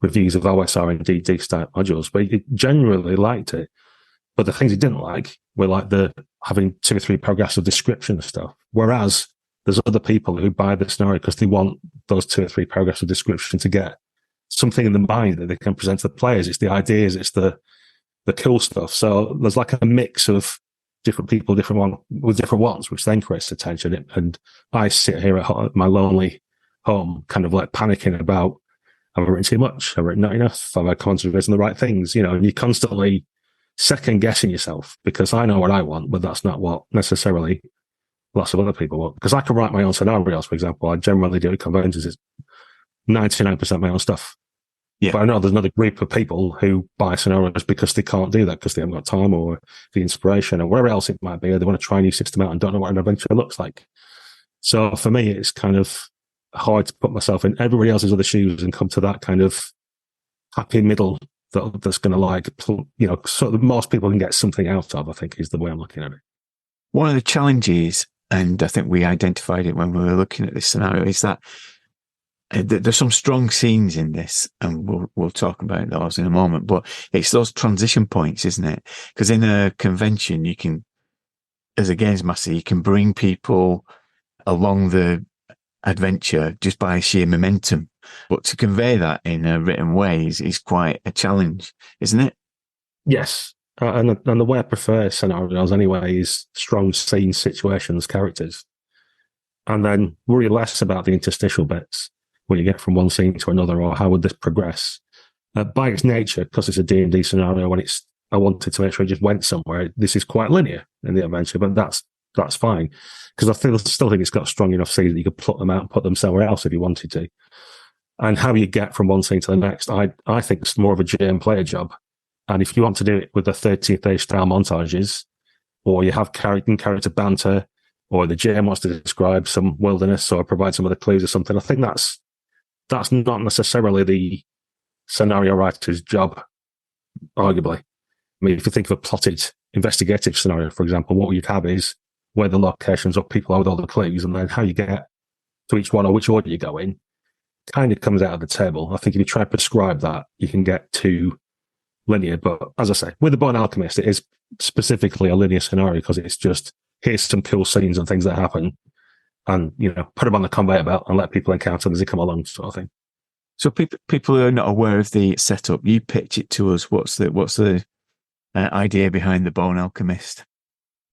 reviews of OSR and D&D style modules. But he generally liked it. But the things he didn't like were like the having 2 or 3 paragraphs of description and stuff. Whereas there's other people who buy the scenario because they want those 2 or 3 paragraphs of description to get something in the mind that they can present to the players. It's the ideas, it's the cool stuff. So there's like a mix of different people, with different ones, which then creates attention. And I sit here at my lonely home, kind of like panicking about, have I written too much? Have I written not enough? Have I concentrated on the right things? And you're constantly second guessing yourself, because I know what I want, but that's not what necessarily lots of other people want. Because I can write my own scenarios, for example. I generally do at conventions. It's 99% my own stuff. Yeah. But I know there's another group of people who buy scenarios because they can't do that, because they haven't got time or the inspiration or whatever else it might be, or they want to try a new system out and don't know what an adventure looks like. So for me, it's kind of hard to put myself in everybody else's other shoes and come to that kind of happy middle that's going to like, so that most people can get something out of, I think, is the way I'm looking at it. One of the challenges, and I think we identified it when we were looking at this scenario, is that there's some strong scenes in this, and we'll talk about those in a moment, but it's those transition points, isn't it? Because in a convention, you can, as a games master, you can bring people along the adventure just by sheer momentum. But to convey that in a written way is quite a challenge, isn't it? Yes. And the way I prefer scenarios anyway is strong scenes, situations, characters. And then worry less about the interstitial bits when you get from one scene to another, or how would this progress. By its nature, because it's a D&D scenario, I wanted to make sure it just went somewhere. This is quite linear in the adventure, but that's fine. Because I still think it's got strong enough scenes that you could pluck them out and put them somewhere else if you wanted to. And how you get from one scene to the next, I think it's more of a GM player job. And if you want to do it with the 13th Age style montages, or you have character banter, or the GM wants to describe some wilderness or provide some other clues or something, I think that's not necessarily the scenario writer's job, arguably. I mean, if you think of a plotted investigative scenario, for example, what you'd have is where the locations of people are with all the clues, and then how you get to each one or which order you go in kind of comes out of the table. I think if you try to prescribe that, you can get too linear. But as I say, with the Born Alchemist, it is specifically a linear scenario because it's just, here's some cool scenes and things that happen, and put them on the conveyor belt and let people encounter them as they come along, sort of thing. So people who are not aware of the setup, you pitch it to us. What's the idea behind the Bone Alchemist?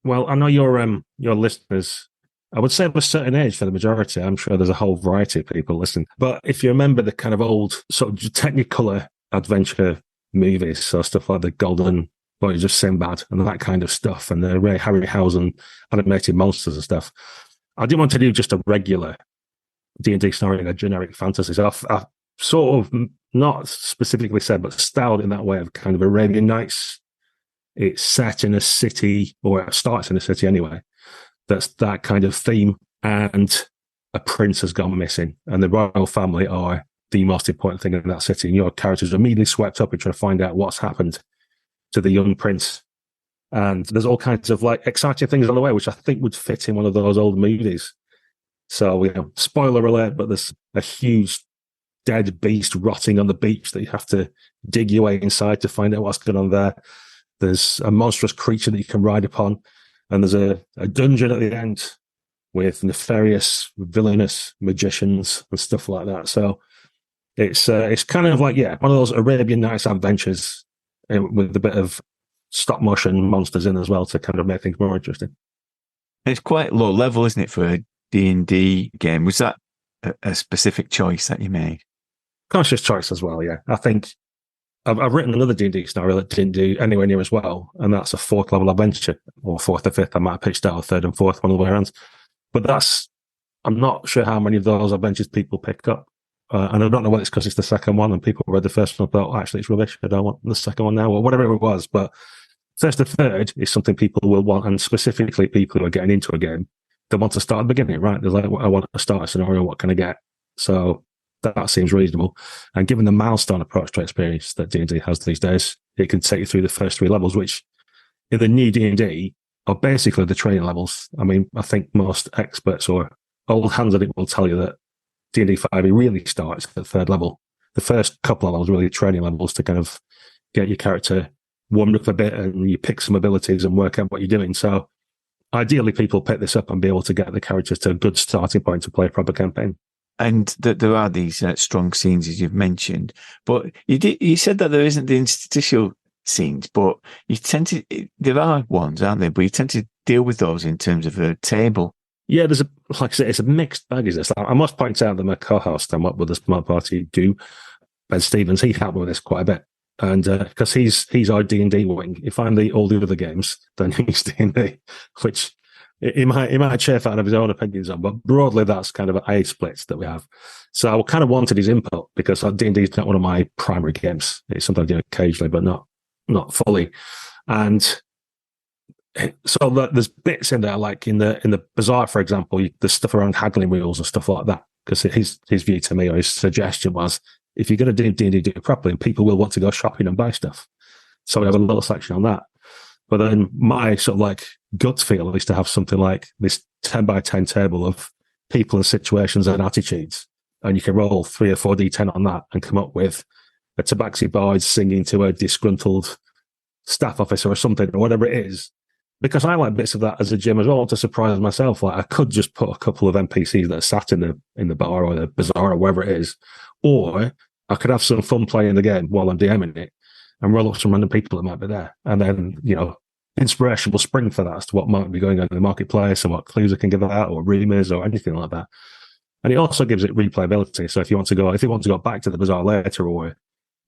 Well, I know your listeners, I would say of a certain age for the majority. I'm sure there's a whole variety of people listening. But if you remember the kind of old sort of Technicolor adventure movies, so stuff like the Golden Voyage of Sinbad and that kind of stuff, and the Ray Harryhausen animated monsters and stuff, I didn't want to do just a regular D&D scenario in a generic fantasy. So I sort of, not specifically said, but styled in that way of kind of Arabian Nights. It's set in a city, or it starts in a city anyway. That's that kind of theme. And a prince has gone missing, and the royal family are the most important thing in that city. And your characters are immediately swept up in trying to find out what's happened to the young prince. And there's all kinds of like exciting things on the way, which I think would fit in one of those old movies. So, spoiler alert, but there's a huge dead beast rotting on the beach that you have to dig your way inside to find out what's going on there. There's a monstrous creature that you can ride upon. And there's a dungeon at the end with nefarious, villainous magicians and stuff like that. So it's kind of like, one of those Arabian Nights adventures with a bit of stop motion monsters in as well to kind of make things more interesting. It's quite low level, isn't it, for a D&D game? Was that a specific choice that you made? Conscious choice as well, yeah. I think I've written another D&D scenario that didn't do anywhere near as well, and that's a 4th level adventure, or 4th or 5th. I might have pitched out a 3rd and 4th, one of the way around. But I'm not sure how many of those adventures people pick up. And I don't know whether it's because it's the second one and people read the first one and thought, actually, it's rubbish. I don't want the second one now, or whatever it was. But first to third is something people will want, and specifically people who are getting into a game, they want to start at the beginning, right? They're like, I want to start a scenario, what can I get? So that seems reasonable. And given the milestone approach to experience that D&D has these days, it can take you through the first 3 levels, which in the new D&D are basically the training levels. I mean, I think most experts or old hands at it will tell you that D&D 5e really starts at the 3rd level. The first couple of levels really training levels to kind of get your character warmed up a bit and you pick some abilities and work out what you're doing. So ideally people pick this up and be able to get the characters to a good starting point to play a proper campaign. And that there are these strong scenes, as you've mentioned, but you said that there isn't the interstitial scenes, but there are ones, aren't there? But you tend to deal with those in terms of a table. Yeah, like I said, it's a mixed bag. Is this? I must point out that my co-host and what would the Smart Party do, Ben Stevens, he helped me with this quite a bit, and because he's our D&D wing. If I'm all the other games, then he's D&D, which he might chafe out of his own opinions on, but broadly that's kind of a split that we have. So I kind of wanted his input because D&D is not one of my primary games. It's something I do occasionally, but not fully, and. So there's bits in there, like in the bazaar, for example, there's stuff around haggling wheels and stuff like that. Because his view to me, or his suggestion was, if you're going to do D&D, do it properly, and people will want to go shopping and buy stuff. So we have a little section on that. But then my sort of like gut feel is to have something like this 10 by 10 table of people and situations and attitudes, and you can roll 3 or 4 d10 on that and come up with a tabaxi bard singing to a disgruntled staff officer or something, or whatever it is. Because I like bits of that as a gym as well, to surprise myself. Like I could just put a couple of NPCs that are sat in the bar or the bazaar or wherever it is, or I could have some fun playing the game while I'm DMing it and roll up some random people that might be there. And then, inspiration will spring for that as to what might be going on in the marketplace and what clues I can give out or rumors or anything like that. And it also gives it replayability. So if you want to go back to the bazaar later, or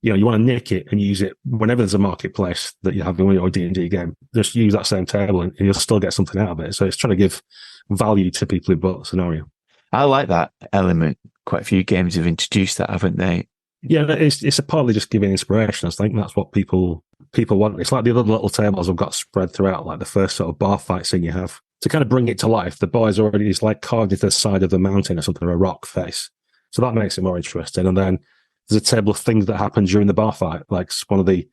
you want to nick it and use it whenever there's a marketplace that you have in your D&D game, just use that same table and you'll still get something out of it. So it's trying to give value to people who bought the scenario. I like that element. Quite a few games have introduced that, haven't they? Yeah, it's partly just giving inspiration. I think that's what people want. It's like the other little tables I've got spread throughout, like the first sort of bar fight scene you have. To kind of bring it to life, the boy's already is like carved into the side of the mountain or something, or a rock face. So that makes it more interesting. And then there's a table of things that happen during the bar fight. Like one of the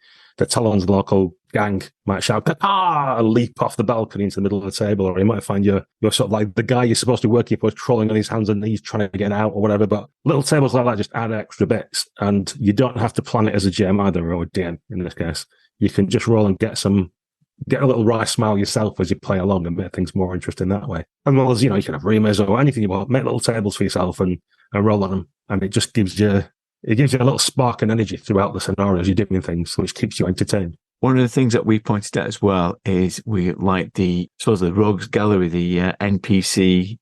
Talon's local gang might shout, "Ah!" and leap off the balcony into the middle of the table. Or you might find you're sort of like the guy you're supposed to be working for is crawling on his hands and knees trying to get out or whatever. But little tables like that just add extra bits. And you don't have to plan it as a GM either, or a DM in this case. You can just roll and get a little wry smile yourself as you play along and make things more interesting that way. And well as, you can have rumors or anything you want, make little tables for yourself and roll on them. And it just gives you a little spark and energy throughout the scenarios you're doing things, which keeps you entertained. One of the things that we pointed out as well is we like the Rogues Gallery, the NPC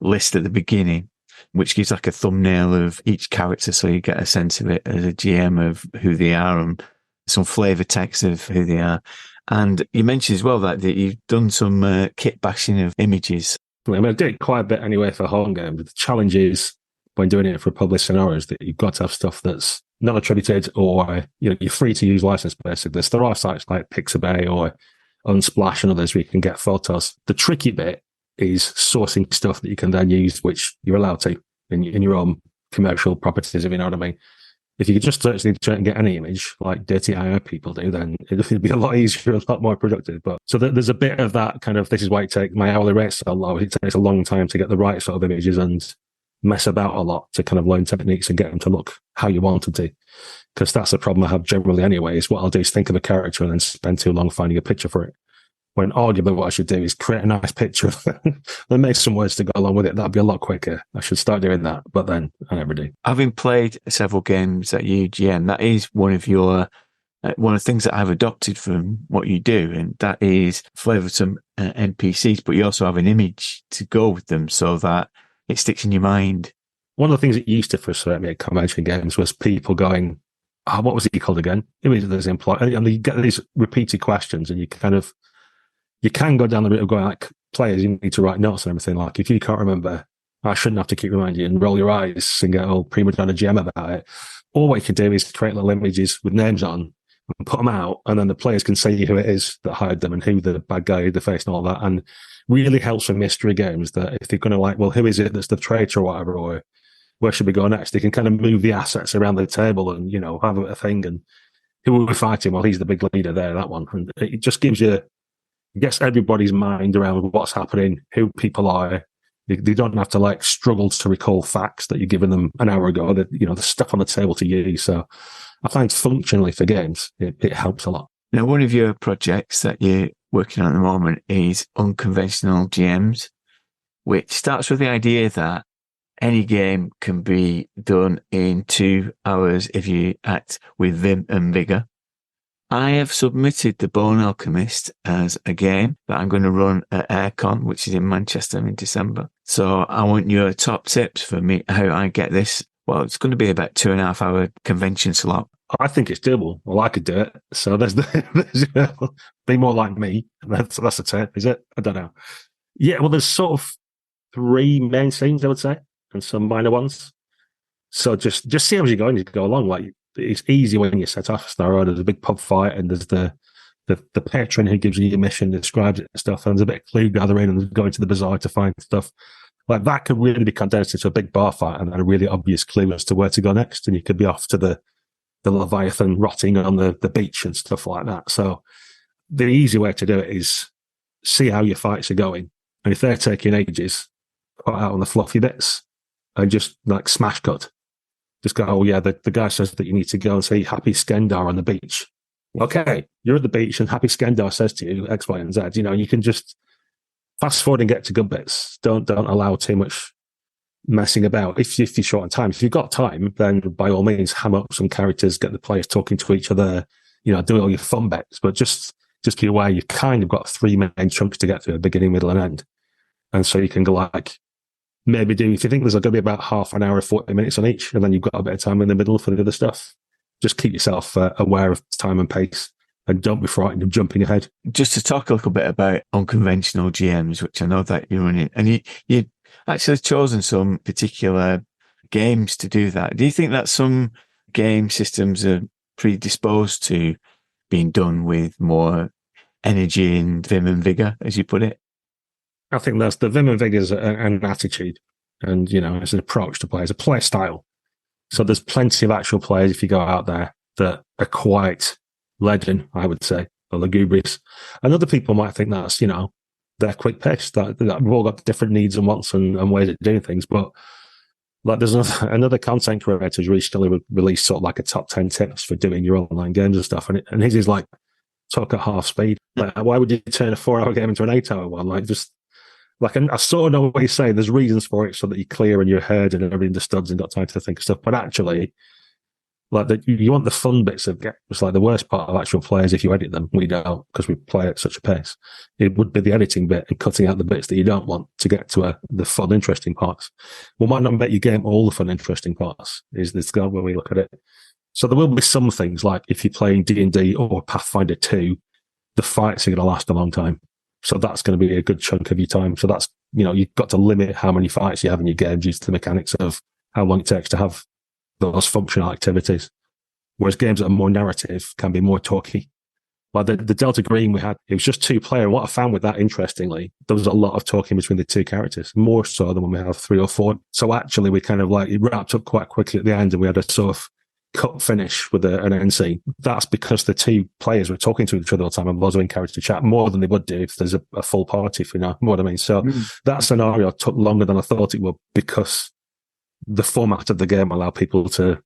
list at the beginning, which gives like a thumbnail of each character, so you get a sense of it as a GM of who they are and some flavour text of who they are. And you mentioned as well that you've done some kit bashing of images. I mean, I did quite a bit anyway for home games. The challenge is, when doing it for published scenarios, that you've got to have stuff that's not attributed, or you're free to use license basically. There are sites like Pixabay or Unsplash and others where you can get photos. The tricky bit is sourcing stuff that you can then use, which you're allowed to in your own commercial properties, if you know what I mean. If you could just actually try and get any image like Dirty IO people do, then it'd be a lot easier, a lot more productive. But so there's a bit of that kind of, this is why it takes my hourly rates so low. It takes a long time to get the right sort of images and mess about a lot to kind of learn techniques and get them to look how you want them to. Because that's the problem I have generally anyway, is what I'll do is think of a character and then spend too long finding a picture for it. When arguably what I should do is create a nice picture and make some words to go along with it. That'd be a lot quicker. I should start doing that, but then I never do. Having played several games at UGN, that is one of the things that I've adopted from what you do, and that is flavour some NPCs, but you also have an image to go with them so that it sticks in your mind. One of the things that used to frustrate me at convention games was people going, "Oh, what was he called again?" Images employed, and you get these repeated questions, and you can go down the route of going like, players, you need to write notes and everything. Like if you can't remember I shouldn't have to keep reminding you and roll your eyes and get all prima donna GM about it. All we can do is create little images with names on and put them out, and then the players can see who it is that hired them and who the bad guy, the face, and all that. And really helps for mystery games that if they're going to like, well, who is it that's the traitor or whatever, or where should we go next? They can kind of move the assets around the table and, you know, have a thing. And who are we fighting? Well, he's the big leader there, that one. And it just gives you, gets everybody's mind around what's happening, who people are. They don't have to like struggle to recall facts that you're giving them an hour ago. That, you know, the stuff on the table to use. So I find functionally for games, it helps a lot. Now, one of your projects that you're working on at the moment is Unconventional GMs, which starts with the idea that any game can be done in 2 hours if you act with vim and vigor. I have submitted The Bone Alchemist as a game that I'm going to run at Aircon, which is in Manchester in December. So I want your top tips for me, how I get this. Well, it's going to be about 2.5 hour convention slot. I think it's doable. Well, I could do it. So there's be more like me. That's a tip, is it? I don't know. Yeah, well, there's sort of 3 main scenes, I would say, and some minor ones. So just see as you go and you go along. Like, it's easy when you set off a scenario. There's a big pub fight, and there's the patron who gives you your mission, describes it and stuff, and there's a bit of clue gathering and going to the bazaar to find stuff. Like, that could really be condensed into a big bar fight and then a really obvious clue as to where to go next. And you could be off to the Leviathan rotting on the beach and stuff like that. So the easy way to do it is see how your fights are going. And if they're taking ages, put out on the fluffy bits and just like smash cut. Just go, oh yeah, the guy says that you need to go and see Happy Skendar on the beach. Okay, you're at the beach and Happy Skendar says to you X, Y, and Z. You know, you can just fast forward and get to good bits. Don't allow too much messing about. If you're short on time, if you've got time, then by all means ham up some characters, get the players talking to each other, you know, do all your fun bits. But just be aware you've kind of got 3 main chunks to get through: beginning, middle, and end. And so you can go like, maybe do, if you think there's going to be about half an hour, 40 minutes on each, and then you've got a bit of time in the middle for the other stuff. Just keep yourself aware of time and pace, and don't be frightened of jumping ahead. Just to talk a little bit about Unconventional GMs, which I know that you're running, and you actually chosen some particular games to do that. Do you think that some game systems are predisposed to being done with more energy and vim and vigor, as you put it? I think that's the vim and vigor is an attitude, and, you know, it's an approach to play, it's a play style. So there's plenty of actual players, if you go out there, that are quite leaden, I would say, or lugubrious. And other people might think that's, you know, they're quick paced, that we've all got different needs and wants and ways of doing things. But like, there's another content creator who's recently released sort of like a top 10 tips for doing your online games and stuff. And his is like, talk at half speed. Like, why would you turn a 4-hour game into an 8-hour one? Like, just like, I sort of know what you're saying. There's reasons for it so that you're clear and you're heard and everything understood and got time to think of stuff. But actually, like, you want the fun bits of games. It's like the worst part of actual players, if you edit them, we don't, because we play at such a pace. It would be the editing bit and cutting out the bits that you don't want to get to the fun, interesting parts. We might not make your game all the fun, interesting parts, is this where we look at it. So there will be some things, like if you're playing D&D or Pathfinder 2, the fights are going to last a long time. So that's going to be a good chunk of your time. So that's, you know, you've got to limit how many fights you have in your game due to the mechanics of how long it takes to have those functional activities. Whereas games that are more narrative can be more talky. Like the Delta Green we had, it was just 2-player. And what I found with that, interestingly, there was a lot of talking between the 2 characters, more so than when we have 3 or 4. So actually we kind of like, it wrapped up quite quickly at the end and we had a sort of cut finish with an end scene. That's because the 2 players were talking to each other all the time and was in character chat more than they would do if there's a full party, if you know what I mean. So that scenario took longer than I thought it would, because the format of the game allowed people to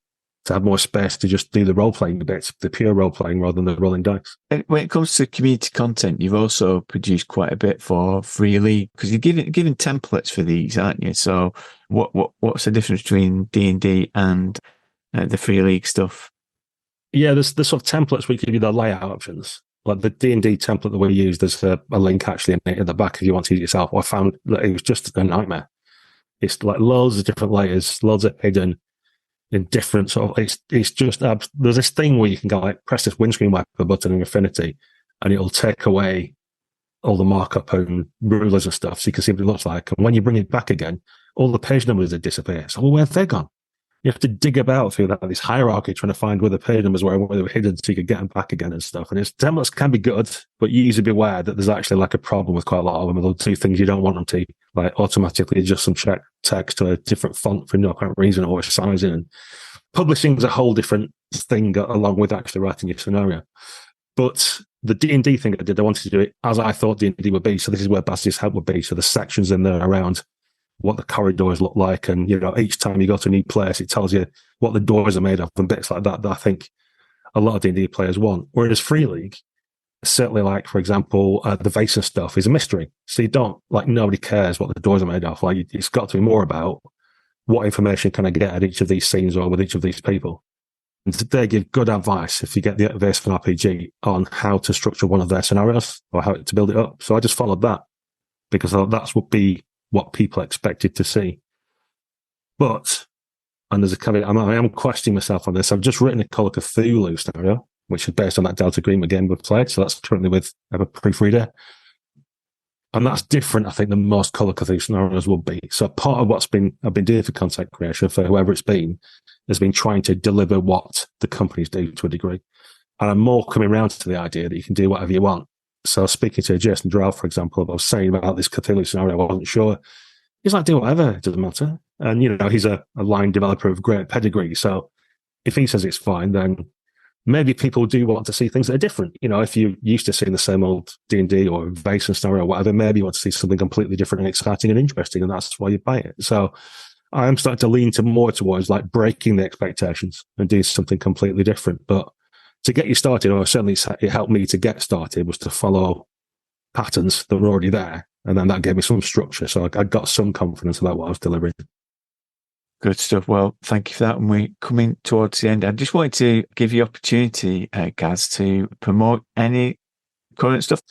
have more space to just do the role-playing bits, the pure role-playing rather than the rolling dice. And when it comes to community content, you've also produced quite a bit for Free League, because you're giving templates for these, aren't you? So what's the difference between D&D and the Free League stuff? Yeah, there's sort of templates where you give you the layout options. Like the D&D template that we use, there's a link actually in it at the back if you want to use it yourself. I found that it was just a nightmare. It's like loads of different layers, loads of hidden in different sort of, it's just, there's this thing where you can go like, press this windscreen wiper button in Affinity and it'll take away all the markup and rulers and stuff so you can see what it looks like. And when you bring it back again, all the page numbers had disappeared. So, well, where have they gone? You have to dig about through this hierarchy trying to find where the page numbers were and where they were hidden so you could get them back again and stuff. And demos can be good, but you usually be aware that there's actually like a problem with quite a lot of them. And they'll do things you don't want them to, like automatically adjust some text to a different font for no apparent reason or sizing. And publishing is a whole different thing along with actually writing your scenario. But the D&D thing I did, I wanted to do it as I thought D&D would be. So this is where Baz's help would be. So the sections in there around what the corridors look like. And, each time you go to a new place, it tells you what the doors are made of and bits like that I think a lot of D&D players want. Whereas Free League, certainly like, for example, the Vaesen stuff is a mystery. So you don't, nobody cares what the doors are made of. It's got to be more about what information can I get at each of these scenes or with each of these people. And they give good advice if you get the Vaesen RPG on how to structure one of their scenarios or how to build it up. So I just followed that because I thought that would be what people expected to see. But, and there's a caveat, I am questioning myself on this. I've just written a Call of Cthulhu scenario, which is based on that Delta Green game we've played. So that's currently with a proofreader. And that's different, I think, than most Call of Cthulhu scenarios will be. So part of what's I've been doing for content creation for whoever it's been, has been trying to deliver what the companies do to a degree. And I'm more coming around to the idea that you can do whatever you want. So speaking to Jason Drell, for example, I was saying about this Cthulhu scenario, I wasn't sure. He's like, do whatever, it doesn't matter. And, he's a line developer of great pedigree. So if he says it's fine, then maybe people do want to see things that are different. If you're used to seeing the same old D&D or Vaesen scenario or whatever, maybe you want to see something completely different and exciting and interesting, and that's why you buy it. So I'm starting to lean more towards breaking the expectations and doing something completely different. But to get you started, or certainly it helped me to get started, was to follow patterns that were already there. And then that gave me some structure. So I got some confidence about what I was delivering. Good stuff. Well, thank you for that. And we're coming towards the end. I just wanted to give you opportunity, Gaz, to promote any current stuff.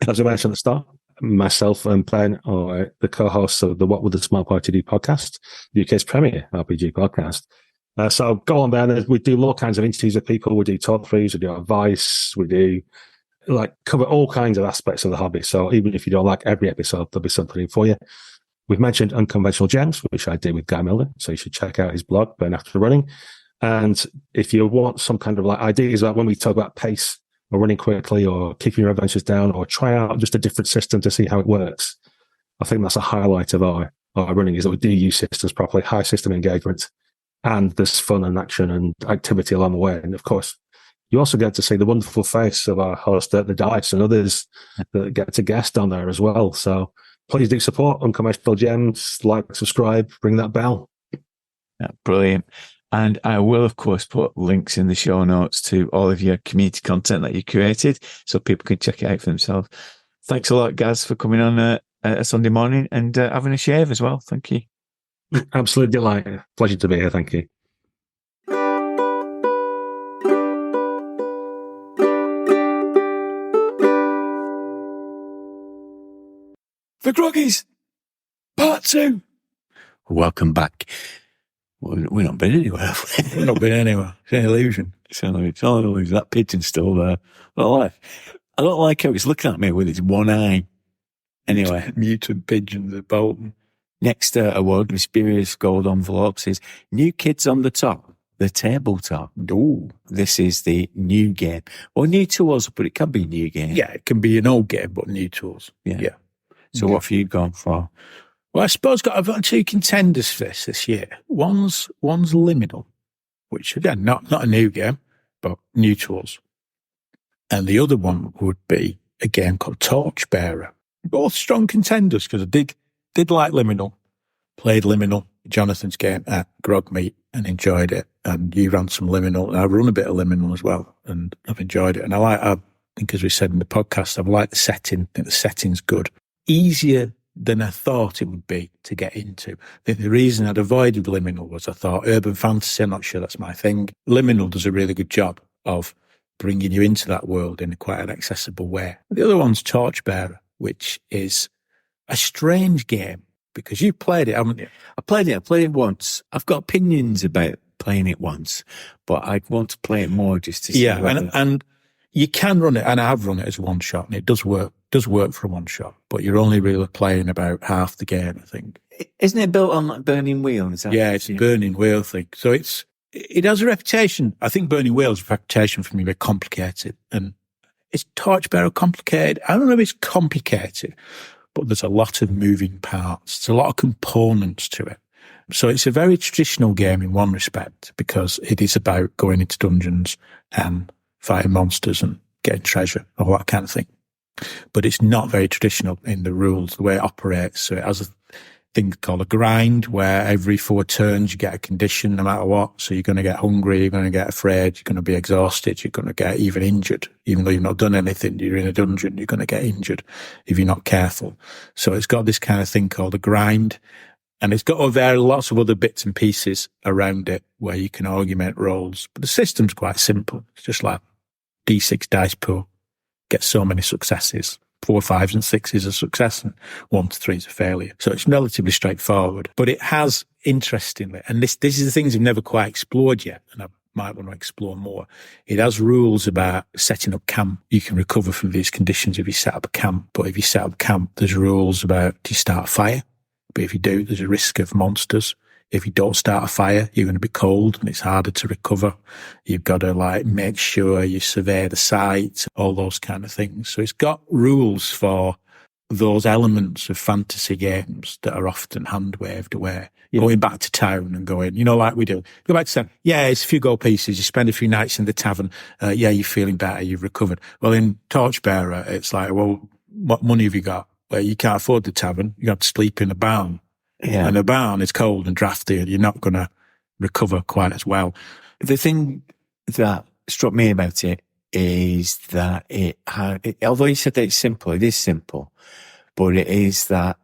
As I mentioned at the start, myself and Ben are the co-hosts of the What Would the Small Party Do podcast, the UK's premier RPG podcast. So go on there. We do all kinds of interviews with people. We do talk throughs, we do advice, we do cover all kinds of aspects of the hobby. So even if you don't like every episode, there'll be something for you. We've mentioned Unconventional Gems, which I did with Guy Miller. So you should check out his blog, Burn After Running. And if you want some kind of ideas about when we talk about pace or running quickly or keeping your adventures down or try out just a different system to see how it works, I think that's a highlight of our running, is that we do use systems properly, high system engagement, and there's fun and action and activity along the way. And of course, you also get to see the wonderful face of our host, the Dice, and others that get to guest on there as well. So please do support Unconventional Gems, like, subscribe, ring that bell. Yeah, brilliant. And I will, of course, put links in the show notes to all of your community content that you created so people can check it out for themselves. Thanks a lot, Gaz, for coming on a Sunday morning and having a shave as well. Thank you. Absolute delight. Pleasure to be here. Thank you. The Groggies, Part 2. Welcome back. We're not been anywhere, have we? We've not been anywhere. It's an illusion. It's an illusion. That pigeon's still there. I don't like how it's looking at me with its one eye. Anyway. Mutant pigeons are bolting. Next award, mysterious gold envelopes, is New Kids on the Top, the tabletop. Ooh. This is the new game. Well, new to us, but it can be a new game. Yeah, it can be an old game, but new to us. Yeah. So what have you gone for? Well, I suppose I've got two contenders for this year. One's Liminal, which again, not a new game, but new to us. And the other one would be a game called Torchbearer. Both strong contenders, because I did like Liminal, played Liminal, Jonathan's game at Grog Meet, and enjoyed it. And you ran some Liminal, and I've run a bit of Liminal as well, and I've enjoyed it. And I think, as we said in the podcast, I've liked the setting. I think the setting's good. Easier than I thought it would be to get into. I think the reason I'd avoided Liminal was I thought urban fantasy, I'm not sure that's my thing. Liminal does a really good job of bringing you into that world in quite an accessible way. The other one's Torchbearer, which is a strange game, because you've played it, haven't you? I played it once. I've got opinions about playing it once, but I want to play it more just to see. Yeah, and you can run it, and I have run it as one shot, and it does work for a one shot, but you're only really playing about half the game, I think. Isn't it built on like Burning Wheel? Is that It's a Burning Wheel thing. So it has a reputation. I think Burning Wheel's a reputation for being very complicated. And is Torchbearer complicated? I don't know if it's complicated, but there's a lot of moving parts. There's a lot of components to it. So it's a very traditional game in one respect, because it is about going into dungeons and fighting monsters and getting treasure, all that kind of thing. But it's not very traditional in the rules, the way it operates. So it has a thing called a grind, where every 4 turns you get a condition no matter what. So you're going to get hungry, you're going to get afraid, you're going to be exhausted, you're going to get even injured. Even though you've not done anything, you're in a dungeon, you're going to get injured if you're not careful. So it's got this kind of thing called a grind. And it's got lots of other bits and pieces around it where you can augment rolls. But the system's quite simple. It's just like D6 dice pool. Get so many successes. 4, 5s and 6s are success and 1 to 3 is a failure. So it's relatively straightforward. But it has, interestingly, and this is the things we've never quite explored yet, and I might want to explore more. It has rules about setting up camp. You can recover from these conditions if you set up a camp. But if you set up camp, there's rules about, do you start a fire? But if you do, there's a risk of monsters. If you don't start a fire, you're going to be cold and it's harder to recover. You've got to make sure you survey the site, all those kind of things. So it's got rules for those elements of fantasy games that are often hand-waved away. Yeah. Going back to town and going, like we do. Go back to town. Yeah, it's a few gold pieces. You spend a few nights in the tavern. You're feeling better. You've recovered. Well, in Torchbearer, it's like, well, what money have you got? Well, you can't afford the tavern. You have to sleep in a barn. Yeah. And a barn is cold and drafty and you're not going to recover quite as well. The thing that struck me about it is that although you said that it's simple, it is simple, but it is that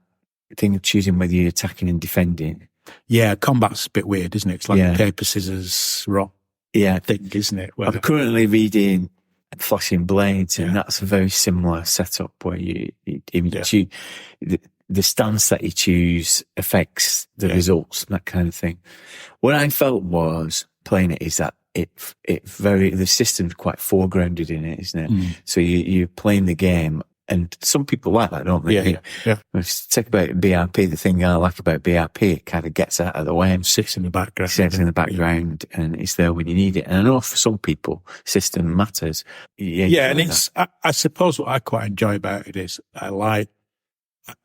thing of choosing whether you're attacking and defending. Yeah, combat's a bit weird, isn't it? It's like paper, scissors, rock thing, isn't it? I'm currently reading Flashing Blades, and that's a very similar setup where the stance that you choose affects the results, that kind of thing. What I felt was playing it is that the system's quite foregrounded in it, isn't it? Mm. So you're playing the game, and some people like that, don't they? Yeah. Let's talk about BRP. The thing I like about BRP, it kind of gets out of the way and sits in the background. Sits in the background, and it's there when you need it. And I know for some people, system matters. Yeah, and it's, I suppose what I quite enjoy about it is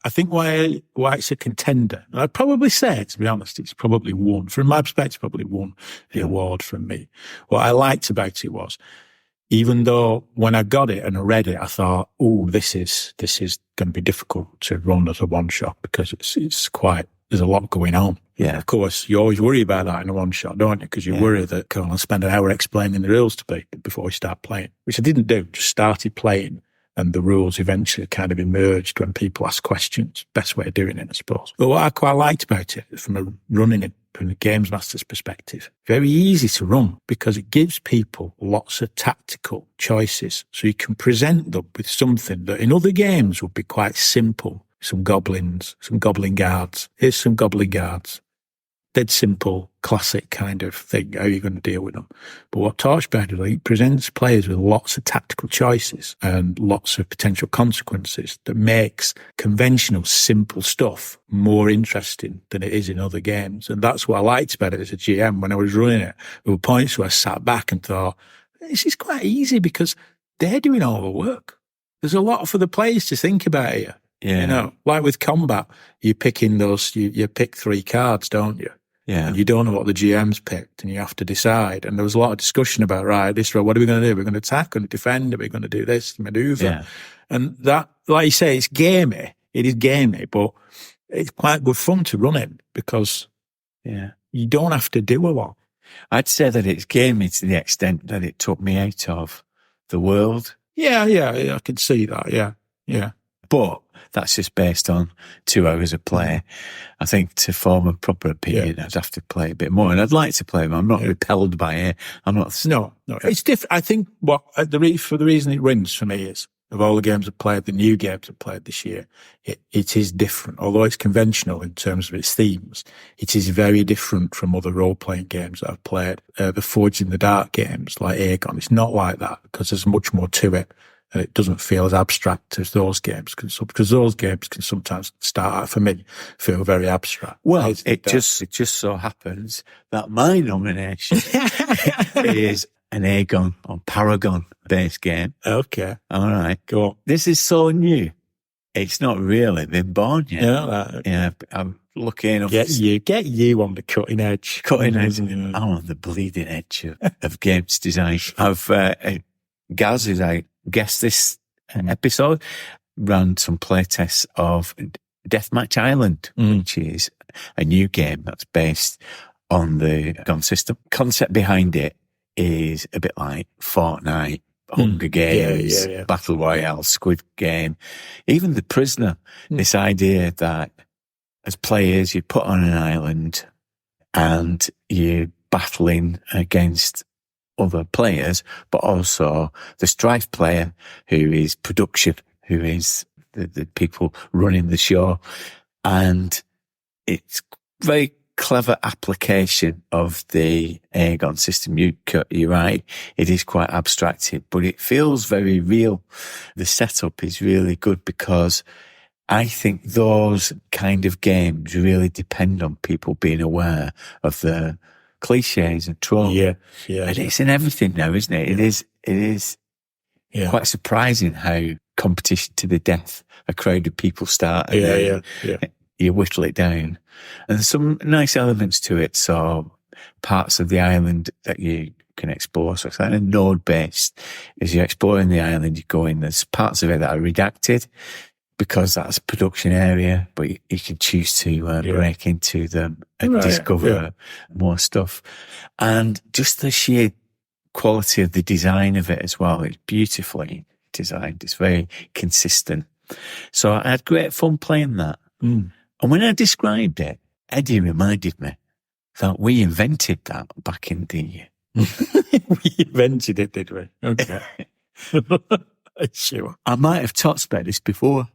I think why it's a contender, and I'd probably say, to be honest, it's probably won, from my perspective, probably won the award from me. What I liked about it was, even though when I got it and I read it, I thought, this is going to be difficult to run as a one shot because it's quite, there's a lot going on. Yeah. Of course, you always worry about that in a one shot, don't you? Because you worry that I'll spend an hour explaining the rules to people before we start playing, which I didn't do, just started playing. And the rules eventually kind of emerged when people ask questions. Best way of doing it, I suppose. But what I quite liked about it, from running it from the games master's perspective, very easy to run because it gives people lots of tactical choices. So you can present them with something that in other games would be quite simple. Some goblins, some goblin guards. Here's some goblin guards. Dead simple, classic kind of thing. How are you going to deal with them? But what Torchbearer does, it presents players with lots of tactical choices and lots of potential consequences that makes conventional, simple stuff more interesting than it is in other games. And that's what I liked about it as a GM when I was running it. There were points where I sat back and thought, this is quite easy because they're doing all the work. There's a lot for the players to think about here. Yeah. Like with combat, you're picking you pick 3 cards, don't you? Yeah. And you don't know what the GM's picked and you have to decide. And there was a lot of discussion about, what are we going to do? We're going to attack, going to defend, are we going to do this, maneuver? Yeah. And that, like you say, it's gamey. It is gamey, but it's quite good fun to run it because you don't have to do a lot. I'd say that it's gamey to the extent that it took me out of the world. Yeah, I can see that, yeah. But that's just based on 2 hours of play. I think to form a proper opinion, I'd have to play a bit more. And I'd like to play, but I'm not repelled by it. I'm not. No. It's different. I think for the reason it wins for me is, of all the games I've played, the new games I've played this year, it is different. Although it's conventional in terms of its themes, it is very different from other role-playing games that I've played. The Forged in the Dark games, like Aegon, it's not like that because there's much more to it. and it doesn't feel as abstract as those games can, because those games can sometimes start out, for me, feel very abstract. Well, it just so happens that my nomination is an Aegon or Paragon based game. Okay. All right. Go on. This is so new. It's not really been born yet. Yeah. Yeah, I'm lucky enough. Get you on the cutting edge. I'm on the bleeding edge of games design. I've Gaz, who's I guest this episode, ran some playtests of Deathmatch Island, which is a new game that's based on the gun system. Concept behind it is a bit like Fortnite, Hunger Games, Battle Royale, Squid Game, even The Prisoner. This idea that as players you put on an island and you're battling against other players, but also the strife player, who is production, who is the people running the show. And it's very clever application of the Aegon system. You're right, it is quite abstracted, but it feels very real. The setup is really good because I think those kind of games really depend on people being aware of the cliches and tropes. And it's in everything now, isn't it? It is quite surprising how competition to the death a crowd of people start. You whittle it down. And there's some nice elements to it. So parts of the island that you can explore. So it's kind of node based. As you're exploring the island, you go in, there's parts of it that are redacted because that's a production area, but you can choose to break into them and discover more stuff. And just the sheer quality of the design of it as well. It's beautifully designed. It's very consistent. So I had great fun playing that. And when I described it, Eddie reminded me that we invented that back in the... We invented it, did we? Okay. Sure. I might have talked about this before,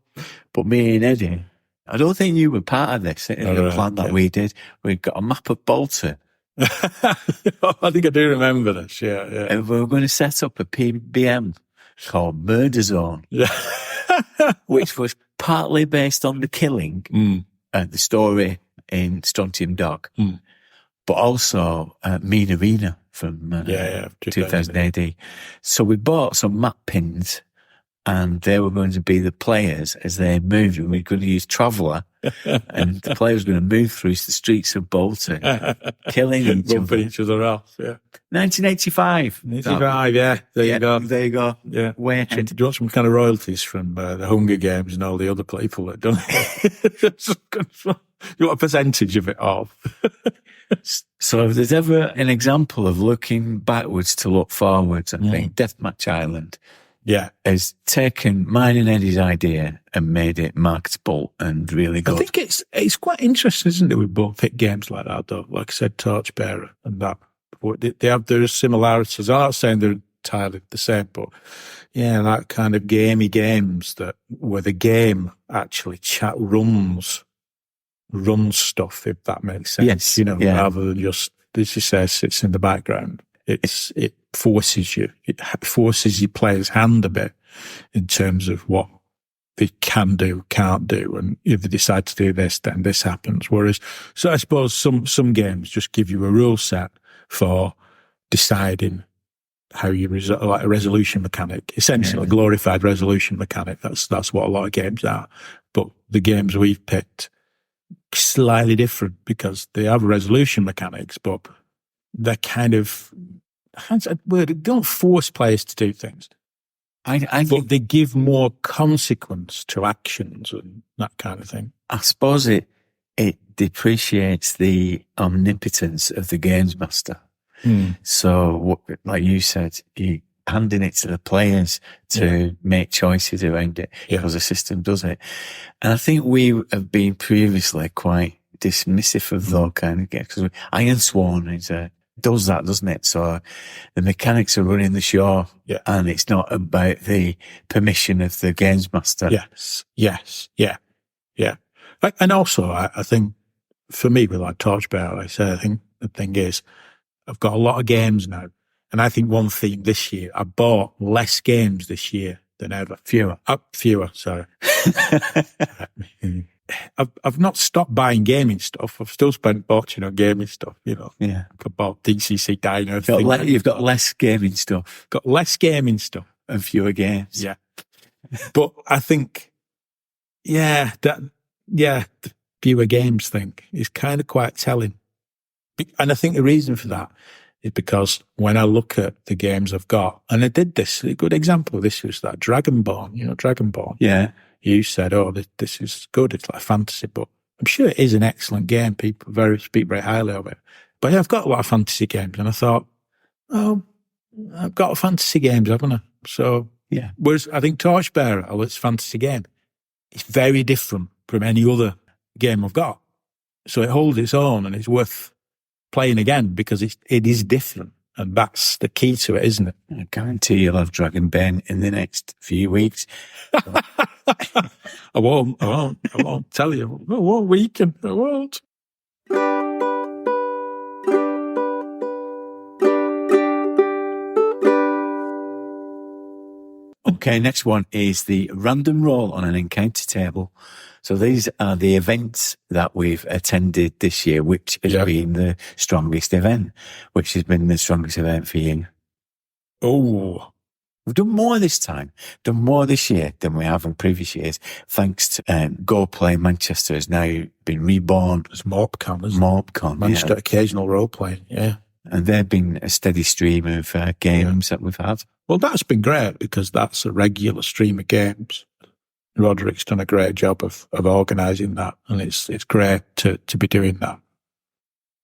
but me and Eddie, I don't think you were part of this in the plan that we did. We got a map of Bolton. I think I do remember this, And we were going to set up a PBM called Murder Zone, which was partly based on the killing, the story in Strontium Dog, but also Mean Arena from 2000 AD. So we bought some map pins, and they were going to be the players as they moved. We were going to use Traveller, and the players were going to move through the streets of Bolton, killing each other off. 1985. 85, There you go. There you go. Yeah. Way Do you want some kind of royalties from the Hunger Games and all the other people that done it? You want a percentage of it all? So if there's ever an example of looking backwards to look forwards, I think Deathmatch Island has taken mine and Eddie's idea and made it marketable and really good. I think it's quite interesting, isn't it? We both pick games like that, though. Like I said, Torchbearer and that. They have their similarities. I'm not saying they're entirely the same, but that kind of gamey games where the game actually runs stuff, if that makes sense. Yes. Rather than just, as you say, sits in the background. It forces you. It forces your player's hand a bit in terms of what they can do, can't do, and if they decide to do this, then this happens. Whereas, so I suppose some games just give you a rule set for deciding how you like a resolution mechanic, essentially a glorified resolution mechanic. That's what a lot of games are. But the games we've picked slightly different because they have resolution mechanics, but they're kind of, they don't force players to do things. But they give more consequence to actions and that kind of thing. I suppose it depreciates the omnipotence of the games master. So, like you said, you handing it to the players to make choices around it because the system does it. And I think we have been previously quite dismissive of those kind of games. Because Iron Sworn does that, doesn't it? So the mechanics are running the show, and it's not about the permission of the games master. Yes. And also, I think for me, with like Torchbearer, I think the thing is, I've got a lot of games now, and I think one theme this year, I bought less games this year than ever. Fewer. Fewer, sorry. I've not stopped buying gaming stuff. I've still spent a fortune on gaming stuff, you know. Yeah. I bought DCC Dino. You've got less gaming stuff. Got less gaming stuff. And fewer games. Yeah. But I think, the fewer games thing is kind of quite telling. And I think the reason for that is because when I look at the games I've got, and I did this, a good example of this was that Dragonborn, Dragonborn. Yeah. You said, this is good, it's like fantasy, but I'm sure it is an excellent game. People speak very highly of it. But I've got a lot of fantasy games, and I thought, I've got fantasy games, haven't I? So, yeah. Whereas I think Torchbearer, its fantasy game, it's very different from any other game I've got. So it holds its own, and it's worth playing again because it is different. And that's the key to it, isn't it? I guarantee you'll have Dragonborn in the next few weeks. I won't tell you. I won't weaken. I won't. Okay, next one is the random roll on an encounter table. So these are the events that we've attended this year, which has been the strongest event. Which has been the strongest event for you? Oh, we've done more this time, done more this year than we have in previous years. Thanks to Go Play Manchester has now been reborn. It's MorpCon, isn't it? MorpCon, Manchester Occasional Role Playing, yeah. And they've been a steady stream of games that we've had. Well, that's been great because that's a regular stream of games. Roderick's done a great job of organising that, and it's great to be doing that.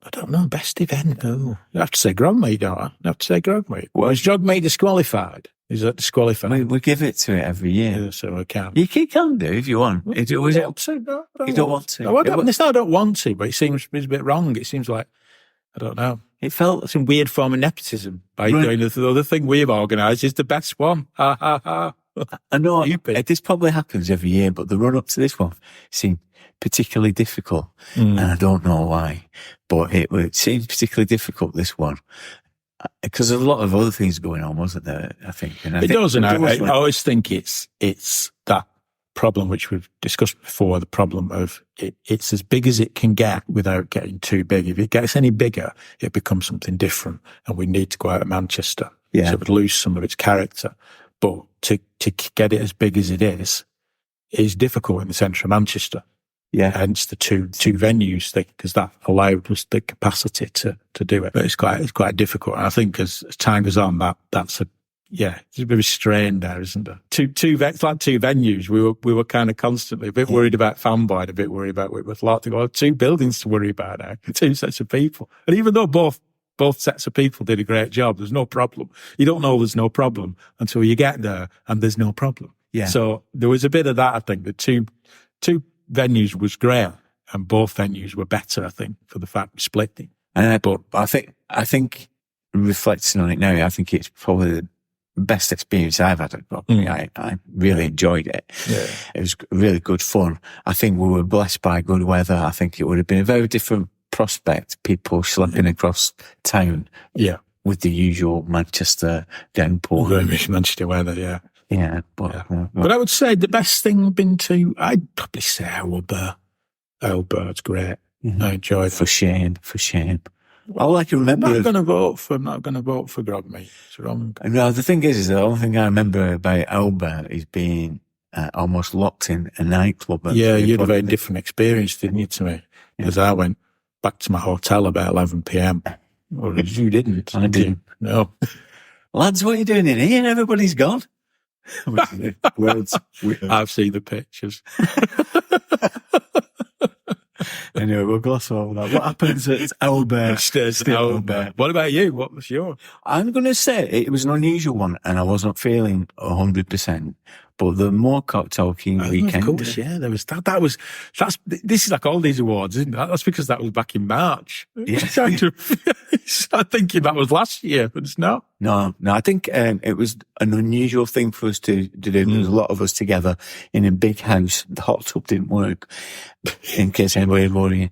I don't know, best event. Oh, you have to say Grogmead, don't I? You have to say Grogmead. Well, is Grogmead disqualified? Is that disqualified? We give it to it every year. Yeah, so I can. You can do if you want. You don't want to. No, I don't want to, but it's a bit wrong. It seems like, I don't know. It felt some weird form of nepotism by doing the other thing we've organised is the best one. Ha, ha, ha. I know this probably happens every year, but the run up to this one seemed particularly difficult, and I don't know why, but it seemed particularly difficult, this one, because there's a lot of other things going on, wasn't there? I think it does, and I always think it's that problem which we've discussed before. The problem of it's as big as it can get without getting too big. If it gets any bigger, it becomes something different, and we need to go out of Manchester, so it would lose some of its character. But to get it as big as it is difficult in the centre of Manchester. Yeah. Hence the two venues, because that allowed us the capacity to do it. But it's quite difficult. And I think as time goes on, it's a bit of a strain there, isn't there? It's like two venues. We were kind of constantly a bit worried about Fanboy and a bit worried about Whitworth Lark. Well, two buildings to worry about now, two sets of people. And even though both sets of people did a great job, there's no problem. You don't know there's no problem until you get there and there's no problem. Yeah. So there was a bit of that, I think. The two venues was great and both venues were better, I think, for the fact we split them. But I think reflecting on it now, I think it's probably the best experience I've had at Rugby. I really enjoyed it. Yeah. It was really good fun. I think we were blessed by good weather. I think it would have been a very different prospect, people schlepping across town with the usual Manchester downpour. Manchester weather, yeah. Yeah, but I would say the best thing I've been to, I'd probably say Owlbear. Owlbear's great. Mm-hmm. I enjoyed it. For shame. All I can remember... I'm not going to vote for Grogmead. It's wrong. No, the thing is the only thing I remember about Owlbear is being almost locked in a nightclub. Yeah, you had a very different experience, didn't you, to me? Because I went back to my hotel about 11 p.m. Or you didn't. I didn't. No. Lads, what are you doing in here? Everybody's gone. I've seen the pictures. Anyway, we'll gloss over that. What happens at Owlbear? Owlbear. What about you? What was yours? I'm going to say it was an unusual one, and I wasn't feeling 100%. But the more cocktail king weekend, of course, yeah, there was that. This is like all these awards, isn't it? That's because that was back in March. Yeah. I'm thinking that was last year, but it's not. No. I think it was an unusual thing for us to do. There was a lot of us together in a big house. The hot tub didn't work, in case anybody was worrying.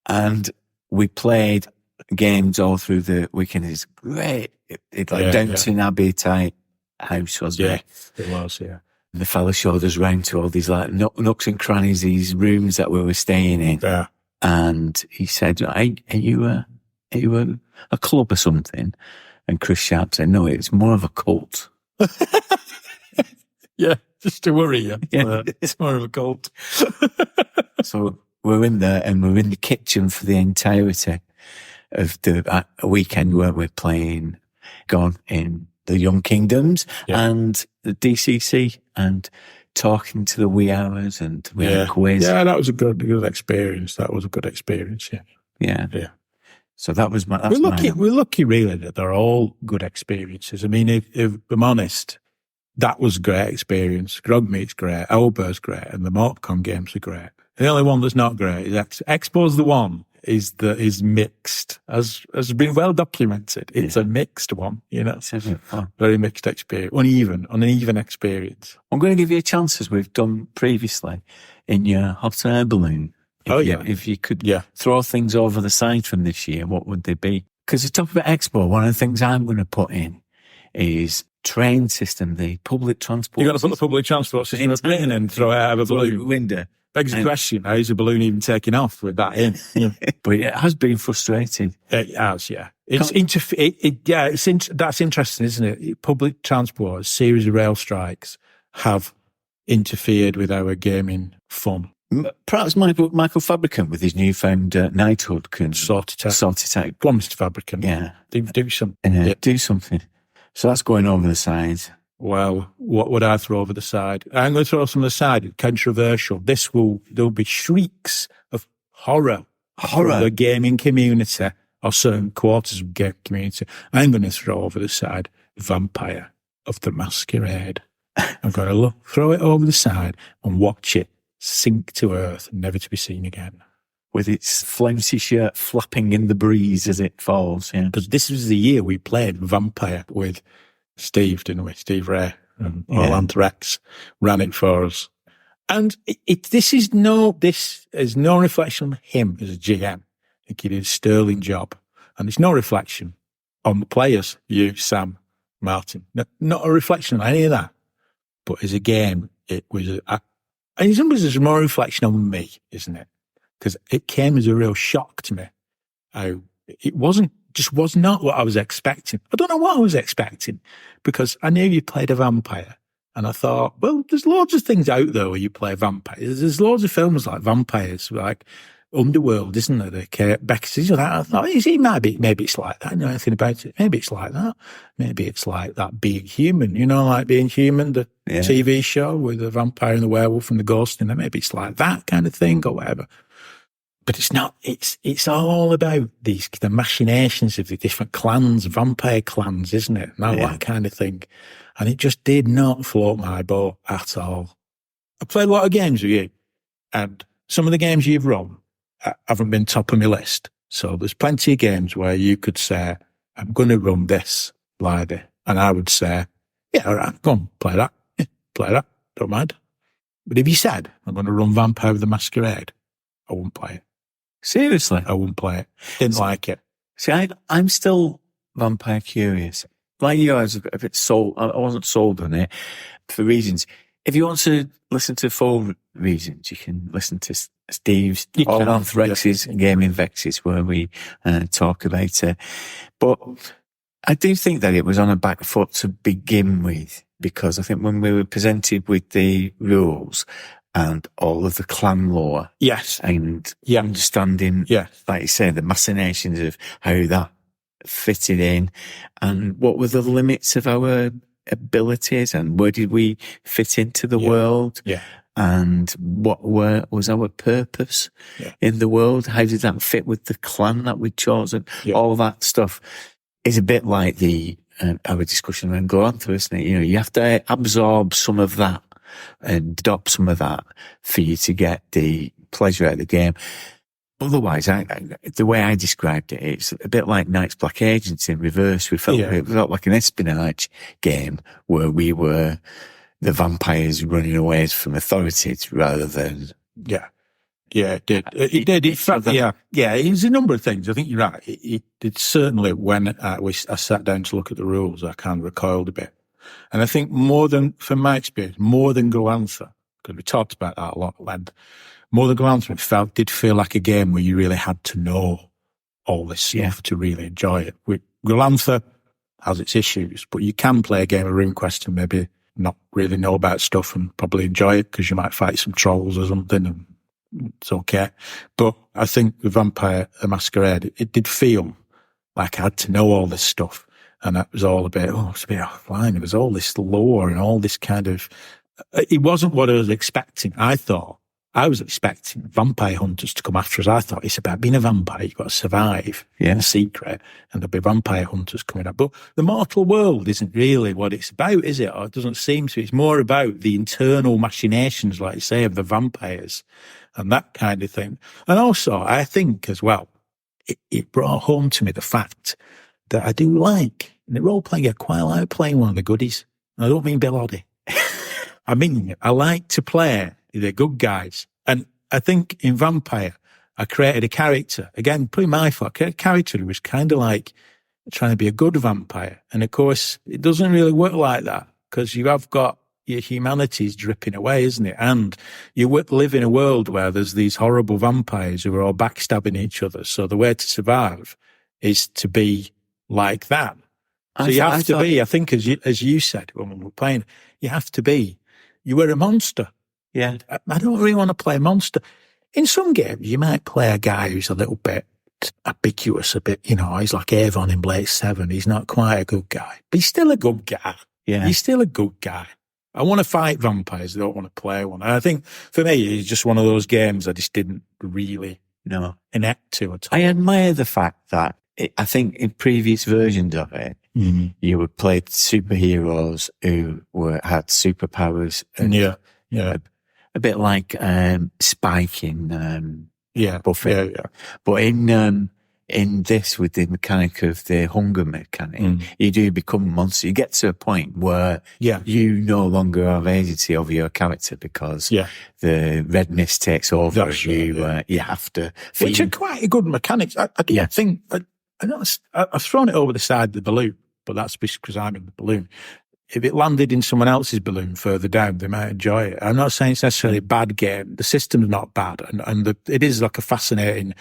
And we played games all through the weekend. It's great. It's like Downton Abbey type house, wasn't Yeah, it? it was, yeah. The fella showed us round to all these like nooks and crannies, these rooms that we were staying in. Yeah. And he said, "Hey, are you a club or something?" And Chris Sharp said, "No, it's more of a cult." Yeah, just to worry you. Yeah. It's more of a cult. So we're in there and we're in the kitchen for the entirety of the weekend where we're playing Gone in the Young Kingdoms and the DCC and talking to the wee hours, and we had a quiz. Yeah, that was a good experience. That was a good experience, yeah. Yeah. Yeah. So that was my... We're lucky really that they're all good experiences. I mean, if I'm honest, that was a great experience. Grogmeat's great, Owlbear's great, and the Morpcon games are great. The only one that's not great is Expo's the one is mixed, as has been well documented. It's a mixed one, you know. Very mixed experience, uneven experience. I'm going to give you a chance, as we've done previously, in your hot air balloon. If you could throw things over the side from this year, what would they be? Because the top of Expo, one of the things I'm going to put in is train system, the public transport. You're going to put the public transport system in a plane and throw it out of a balloon. Window. Begs the question, how is the balloon even taking off with that in? But it has been frustrating. It has, yeah. That's interesting, isn't it? Public transport, a series of rail strikes have interfered with our gaming fun. Perhaps Michael Fabricant, with his newfound knighthood, can sort it out. Go on, Mr. Fabricant. Yeah. Do something. Do something. So that's going over the side. Well, what would I throw over the side? I'm going to throw some on the side. Controversial. There'll be shrieks of horror from the gaming community or certain quarters of the gaming community. I'm going to throw over the side Vampire of the Masquerade. I'm going to throw it over the side and watch it sink to earth, never to be seen again. With its flouncy shirt flapping in the breeze as it falls, yeah. Because this was the year we played Vampire with Steve, didn't we? Steve Ray and Orlando Rex ran it for us. And this is no reflection on him as a GM. I think he did a sterling job. And it's no reflection on the players, you, Sam, Martin. Not a reflection on any of that. But as a game, it was in some ways, it's more reflection on me, isn't it? Because it came as a real shock to me. It was not what I was expecting. I don't know what I was expecting, because I knew you played a vampire. And I thought, well, there's loads of things out there where you play vampires. There's loads of films like vampires, like Underworld, isn't there? The Kate Beckinsale. I thought, maybe it's like that. I know anything about it. Maybe it's like that. Maybe it's like that Being Human, like Being Human, the TV show with the vampire and the werewolf and the ghost in there. Maybe it's like that kind of thing or whatever. But it's not. It's all about the machinations of the different clans, vampire clans, isn't it? And that kind of thing. And it just did not float my boat at all. I played a lot of games with you, and some of the games you've run haven't been top of my list. So there's plenty of games where you could say, I'm going to run this, Lydie. And I would say, yeah, all right, go on, play that. Yeah, play that. Don't mind. But if you said, I'm going to run Vampire of the Masquerade, I wouldn't play it. Seriously? I wouldn't play it. Didn't like it. See, I'm still vampire curious. Like you, I was a bit sold. I wasn't sold on it for reasons. If you want to listen to full reasons, you can listen to Steve's Orlando Rex's Gaming Vexes, where we talk about it. But I do think that it was on a back foot to begin with, because I think when we were presented with the rules and all of the clan lore, and understanding, like you say, the machinations of how that fitted in, and what were the limits of our abilities, and where did we fit into the world, and what was our purpose in the world? How did that fit with the clan that we'd chosen? All that stuff is a bit like our discussion around Glorantha, isn't it? You have to absorb some of that and adopt some of that for you to get the pleasure out of the game. Otherwise, the way I described it, it's a bit like Night's Black Agents in reverse. It felt like an espionage game where we were the vampires running away from authorities rather than... Yeah, it did. It did. It was a number of things. I think you're right. It certainly, when I sat down to look at the rules, I kind of recoiled a bit. And I think from my experience, more than Glantha, because we talked about that a lot at length, more than Glantha, it did feel like a game where you really had to know all this stuff to really enjoy it. Glantha has its issues, but you can play a game of RuneQuest and maybe not really know about stuff and probably enjoy it because you might fight some trolls or something and it's okay. But I think with Vampire the Masquerade, it did feel like I had to know all this stuff. And that was all it's a bit offline. It was all this lore and all this kind of, it wasn't what I was expecting. I was expecting vampire hunters to come after us. I thought it's about being a vampire. You've got to survive in a secret and there'll be vampire hunters coming up. But the mortal world isn't really what it's about, is it? Or it doesn't seem to. It's more about the internal machinations, like you say, of the vampires and that kind of thing. And also, I think as well, it brought home to me the fact that I do like, in the role-playing game, I quite like playing one of the goodies. And I don't mean Bill Oddie. I mean, I like to play the good guys. And I think in Vampire, I created a character. Again, pretty my fault. I created a character who was kind of like trying to be a good vampire. And of course, it doesn't really work like that because you have got your humanity's dripping away, isn't it? And you live in a world where there's these horrible vampires who are all backstabbing each other. So the way to survive is to be like that. So you have to be, I think, as you said when we were playing, you were a monster. Yeah. I don't really want to play a monster. In some games, you might play a guy who's a little bit ambiguous, he's like Avon in Blade 7. He's not quite a good guy, but he's still a good guy. Yeah. He's still a good guy. I want to fight vampires. I don't want to play one. And I think for me, it's just one of those games I just didn't really enact to at all. I admire the fact that I think in previous versions of it, you would play superheroes who had superpowers. And, a bit like Spike in Buffy. Yeah. But in this, with the mechanic of the hunger mechanic, you do become a monster. You get to a point where you no longer have agency over your character because the redness takes over. You have to feed. Which are quite a good mechanics. I think I've thrown it over the side of the balloon, but that's because I'm in the balloon. If it landed in someone else's balloon further down, they might enjoy it. I'm not saying it's necessarily a bad game. The system's not bad, and it is like a fascinating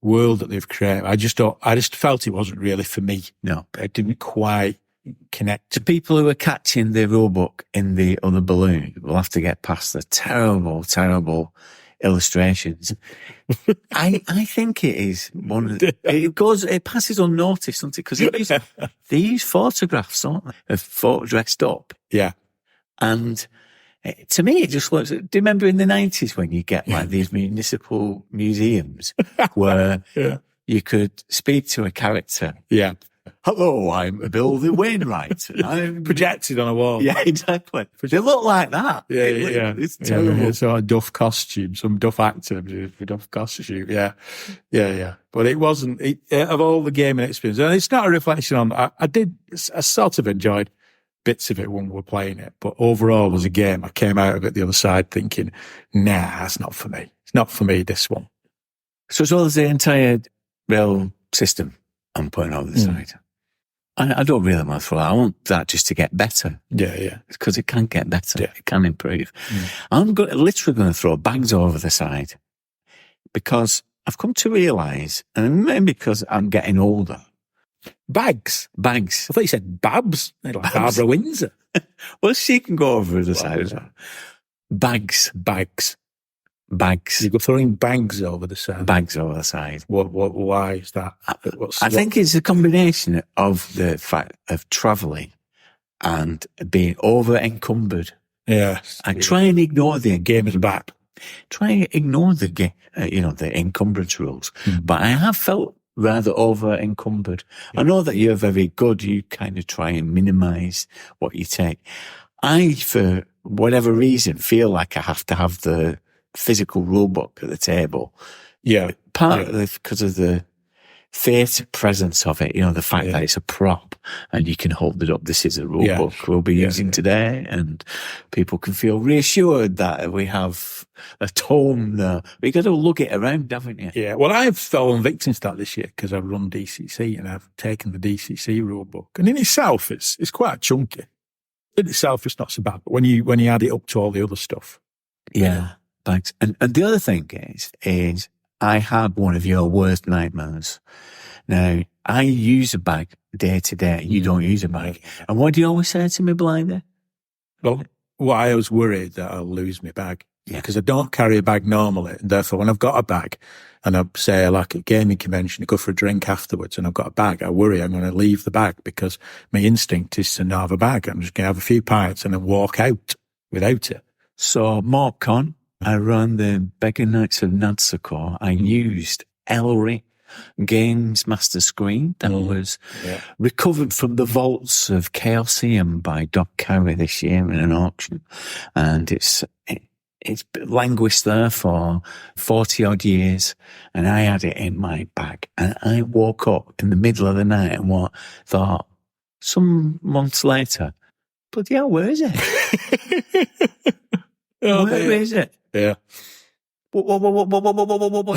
world that they've created. I just felt it wasn't really for me. No, it didn't quite connect. To people who are catching the rulebook in the other balloon, will have to get past the terrible, terrible illustrations. I think it is one of it passes unnoticed, doesn't it? Because they use photographs, don't they? Of dressed up. Yeah. And to me, it just looks, do you remember in the 90s when you get like these municipal museums where you could speak to a character? Yeah. Hello, I'm Bill the Wainwright. I'm projected on a wall. Yeah, exactly. They look like that. Yeah. It's terrible. It's a duff costume, some duff actor with a duff costume. Yeah. But it wasn't, of all the gaming experience, and it's not a reflection on, I sort of enjoyed bits of it when we were playing it, but overall as a game, I came out of it the other side thinking, nah, it's not for me. It's not for me, this one. So as well as the entire real system I'm putting over the side. I don't really want to throw that. I want that just to get better. Yeah. Because it can get better. Yeah. It can improve. I'm literally going to throw bags over the side because I've come to realise, and maybe because I'm getting older. Bags? I thought you said Babs. Like Barbara Windsor. Well, she can go over the side as well. Bags. You go throwing bags over the side. Bags over the side. Why is that? I think it's a combination of the fact of travelling and being over encumbered. Yeah. And try and ignore the game is back. Try and ignore the the encumbrance rules. But I have felt rather over encumbered. I know that you're very good. You kind of try and minimise what you take. I, for whatever reason, feel like I have to have the physical rulebook at the table. Yeah. Partly because of the theatre presence of it, the fact that it's a prop and you can hold it up. This is a rulebook we'll be using today, and people can feel reassured that we have a tome there. But you got to lug it around, haven't you? Yeah. Well, I've fallen victim to that this year because I've run DCC and I've taken the DCC rulebook, and in itself, it's quite chunky. in itself, it's not so bad. But when you add it up to all the other stuff. Yeah, thanks. And the other thing is I had one of your worst nightmares. Now, I use a bag day to day. You don't use a bag. And what do you always say to me, Blinder? Well, I was worried that I'll lose my bag. Yeah. Because I don't carry a bag normally. And therefore, when I've got a bag and I say like a gaming convention, I go for a drink afterwards and I've got a bag, I worry I'm going to leave the bag because my instinct is to not have a bag. I'm just going to have a few pints and then walk out without it. So, MorpCon, I ran the Beggar Knights of Nadsakor. I used Ellery Games Master Screen that was recovered from the vaults of Chaosium by Doc Carey this year in an auction. And it's languished there for 40 odd years, and I had it in my bag. And I woke up in the middle of the night and thought, some months later, bloody hell, where is it? Where is it? Yeah. What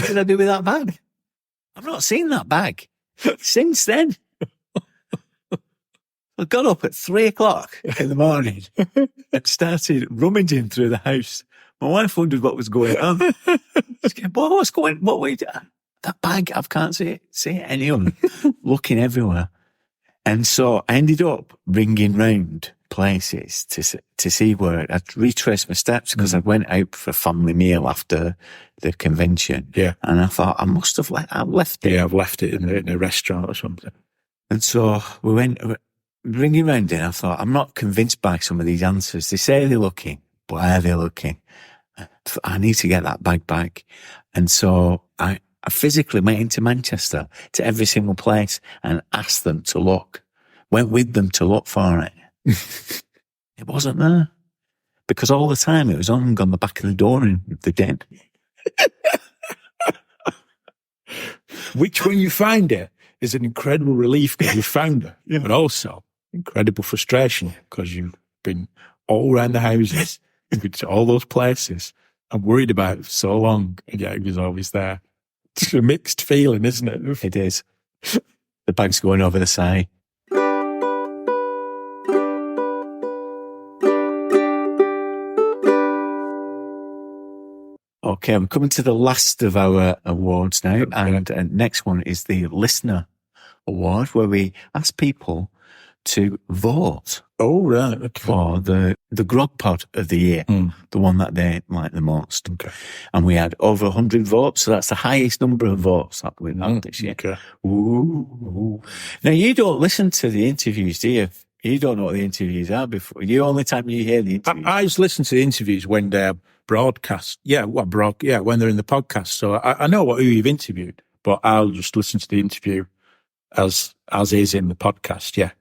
did I do with that bag? I've not seen that bag since then. I got up at 3:00 in the morning and started rummaging through the house. My wife wondered what was going on. She's going, what's going on? What were you doing? That bag, I can't see it anywhere. Looking everywhere. And so I ended up ringing round places to see where I'd retraced my steps because I went out for a family meal after the convention. Yeah. And I thought, I must have left it. Yeah, I've left it in a restaurant or something. And so we went ringing round and I thought, I'm not convinced by some of these answers. They say they're looking, but are they looking? I need to get that bag back. And so I physically went into Manchester to every single place and asked them to look. Went with them to look for it. It wasn't there. Because all the time it was hung on the back of the door in the den. Which, when you find it, is an incredible relief because you found it. Yeah. But also incredible frustration because you've been all around the houses, you've been to all those places and worried about it for so long. And yet it was always there. It's a mixed feeling, isn't it? It is. The bag's going over the side. Okay, I'm coming to the last of our awards now, and next one is the Listener Award, where we ask people to vote. Oh, right. Okay. For the Grog Pod of the year, the one that they like the most. Okay. And we had over 100 votes, so that's the highest number of votes that we've had this year. Okay. Ooh. Now, you don't listen to the interviews, do you? You don't know what the interviews are before. The only time you hear the interviews. I just listen to the interviews when they're broadcast. Yeah, when they're in the podcast. So I know who you've interviewed, but I'll just listen to the interview as is in the podcast. Yeah.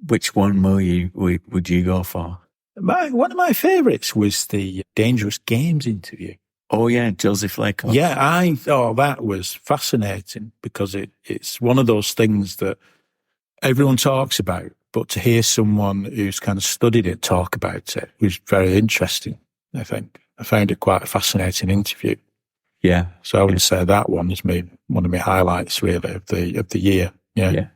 Which one would you go for? One of my favourites was the Dangerous Games interview. Oh yeah, Joseph Laycock. Yeah, I thought that was fascinating because it's one of those things that everyone talks about, but to hear someone who's kind of studied it talk about it was very interesting, I think. I found it quite a fascinating interview. Yeah. So I would say that one is one of my highlights really of the year. Yeah. Yeah.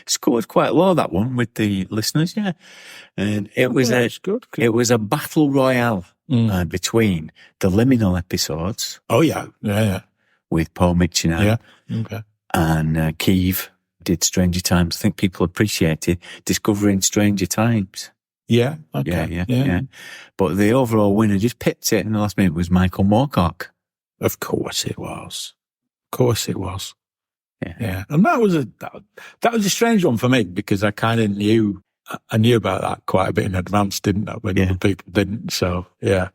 Scored quite low, that one, with the listeners, yeah. And it was it was a battle royale between the liminal episodes. Oh yeah. Yeah. With Paul Mitchin. Yeah. Okay. And Keeve did Stranger Times. I think people appreciated discovering Stranger Times. Yeah. Okay. Yeah. But the overall winner just pipped it in the last minute was Michael Moorcock. Of course it was. Yeah. Yeah. And that was a strange one for me because I kind of knew about that quite a bit in advance, didn't I? When other people didn't. So yeah.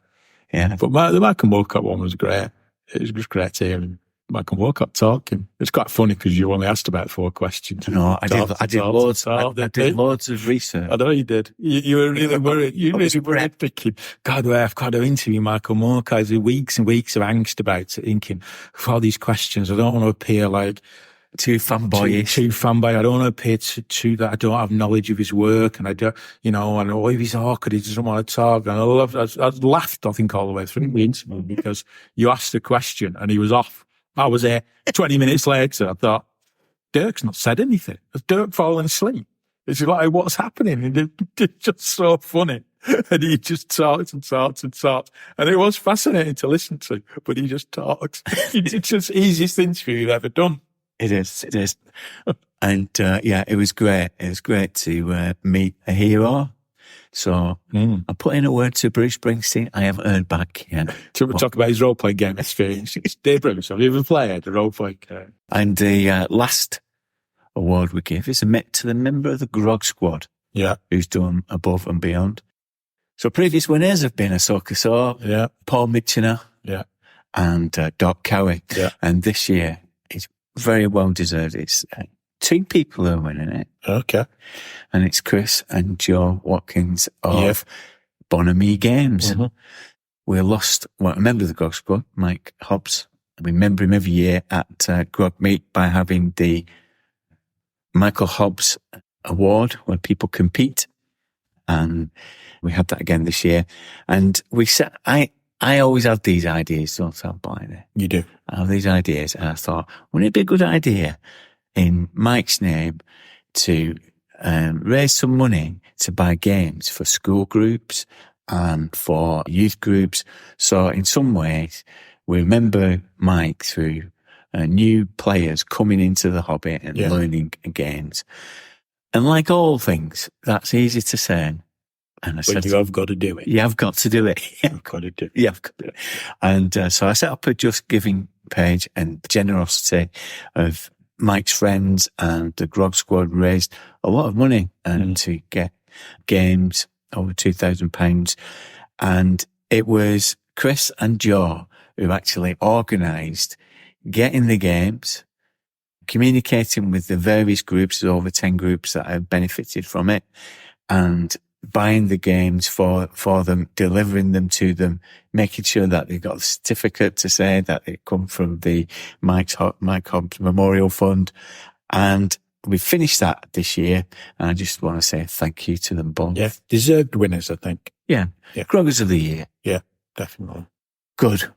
Yeah. But the Michael Moorcock one was great. It was just great to hear Michael Moorcock talking. It's quite funny because you only asked about 4 questions. No, I did loads of research. I know you did. You were really worried. You really were thinking, God, I've got to interview Michael Moorcock. There's weeks and weeks of angst about it, thinking, for all these questions, I don't want to appear like too fanboyish. Too fanboy. I don't want to appear to that. I don't have knowledge of his work, and I don't, and if he's awkward, he doesn't want to talk. And I laughed, I think, all the way through the interview because you asked a question and he was off. I was there 20 minutes later. I thought, Dirk's not said anything. Has Dirk fallen asleep? It's like, what's happening? And it's just so funny. And he just talked and talked and talked. And it was fascinating to listen to, but he just talked. It's just the easiest interview you've ever done. It is. And it was great. It was great to meet a hero. So I put in a word to Bruce Springsteen. I haven't heard back yet. So we'll talk about his role-playing game experience. Dear Bruce, have you ever played a role-playing game? And the last award we give is to the member of the Grog Squad. Yeah. Who's done above and beyond. So previous winners have been Ahsoka Saw, yeah, Paul Mitchener, yeah, and Doc Cowie. Yeah. And this year, it's very well deserved. It's 2 people who are winning it. Okay. And it's Chris and Joe Watkins of Bonhomie Games. Mm-hmm. We lost a member of the Grog Squad, Mike Hobbs. We remember him every year at Grog Meet by having the Michael Hobbs Award where people compete. And we had that again this year. And we said, I always have these ideas, don't I, Blinder? You do. I have these ideas. And I thought, wouldn't it be a good idea in Mike's name to raise some money to buy games for school groups and for youth groups? So in some ways, we remember Mike through new players coming into the hobby and learning games. And like all things, that's easy to say. And I said, you have got to do it. You have got to do it. You've got to do it. You have got to do it. And so I set up a Just Giving page, and the generosity of Mike's friends and the Grog Squad raised a lot of money to get games, over £2,000. And it was Chris and Joe who actually organised getting the games, communicating with the various groups, there's over 10 groups that have benefited from it, and buying the games for them, delivering them to them, making sure that they got a certificate to say that they come from the Mike Hobbs Memorial Fund. And we finished that this year. And I just want to say thank you to them both. Yeah, deserved winners, I think. Yeah. Groggers of the Year. Yeah, definitely. Good.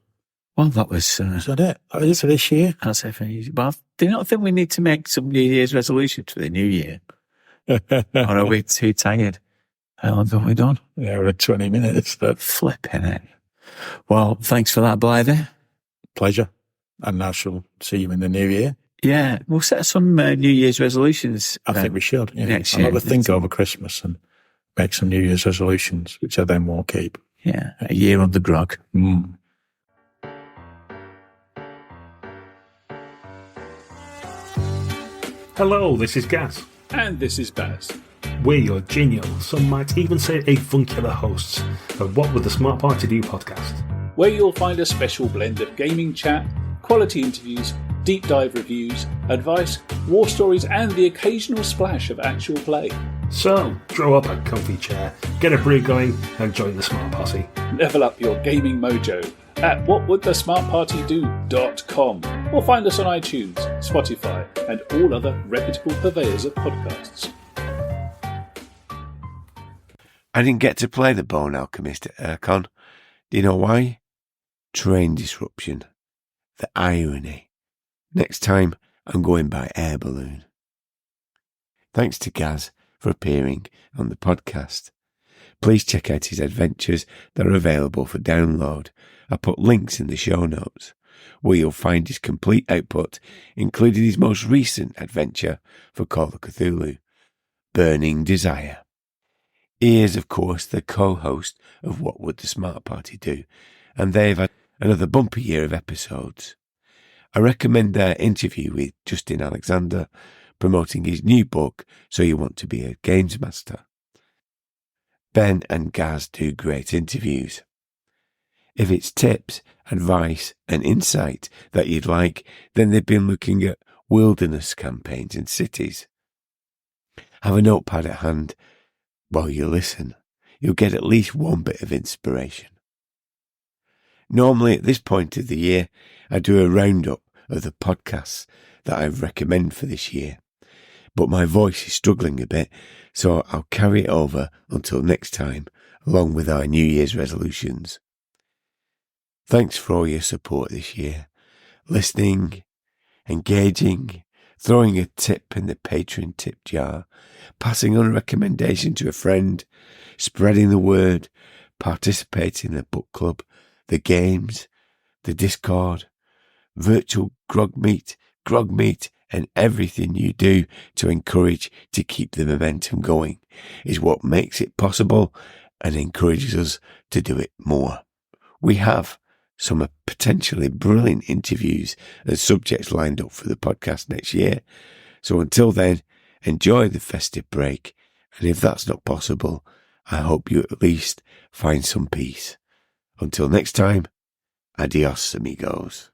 Well, that was... Is that it? That is it for this year? That's it for you. But do you not think we need to make some New Year's resolutions for the new year? Or are we too tired? How long have we done? Yeah, we're at 20 minutes. But flipping it. Well, thanks for that, Blythe. Pleasure. And I shall see you in the new year. Yeah, we'll set some New Year's resolutions. I think we should. Yeah. Next I'll year. have a think over Christmas and make some New Year's resolutions, which I then won't keep. Yeah, a year on the grog. Hello, this is Gaz. And this is Baz. We're your genial, some might even say avuncular hosts of What Would the Smart Party Do podcast. Where you'll find a special blend of gaming chat, quality interviews, deep dive reviews, advice, war stories, and the occasional splash of actual play. So, draw up a comfy chair, get a brew going, and join the Smart Party. Level up your gaming mojo at whatwouldthesmartpartydo.com or find us on iTunes, Spotify, and all other reputable purveyors of podcasts. I didn't get to play the Bone Alchemist at Aircon. Do you know why? Train disruption. The irony. Next time, I'm going by air balloon. Thanks to Gaz for appearing on the podcast. Please check out his adventures that are available for download. I put links in the show notes, where you'll find his complete output, including his most recent adventure for Call of Cthulhu, Burning Desire. He is, of course, the co-host of What Would the Smart Party Do, and they've had another bumpy year of episodes. I recommend their interview with Justin Alexander, promoting his new book, So You Want to Be a Games Master. Ben and Gaz do great interviews. If it's tips, advice and insight that you'd like, then they've been looking at wilderness campaigns in cities. Have a notepad at hand while you listen. You'll get at least one bit of inspiration. Normally at this point of the year, I do a roundup of the podcasts that I recommend for this year. But my voice is struggling a bit, so I'll carry it over until next time, along with our New Year's resolutions. Thanks for all your support this year. Listening, engaging, throwing a tip in the Patreon tip jar, passing on a recommendation to a friend, spreading the word, participating in the book club, the games, the Discord, virtual grog meet, and everything you do to encourage to keep the momentum going is what makes it possible and encourages us to do it more. We have some potentially brilliant interviews and subjects lined up for the podcast next year. So until then, enjoy the festive break. And if that's not possible, I hope you at least find some peace. Until next time, adios, amigos.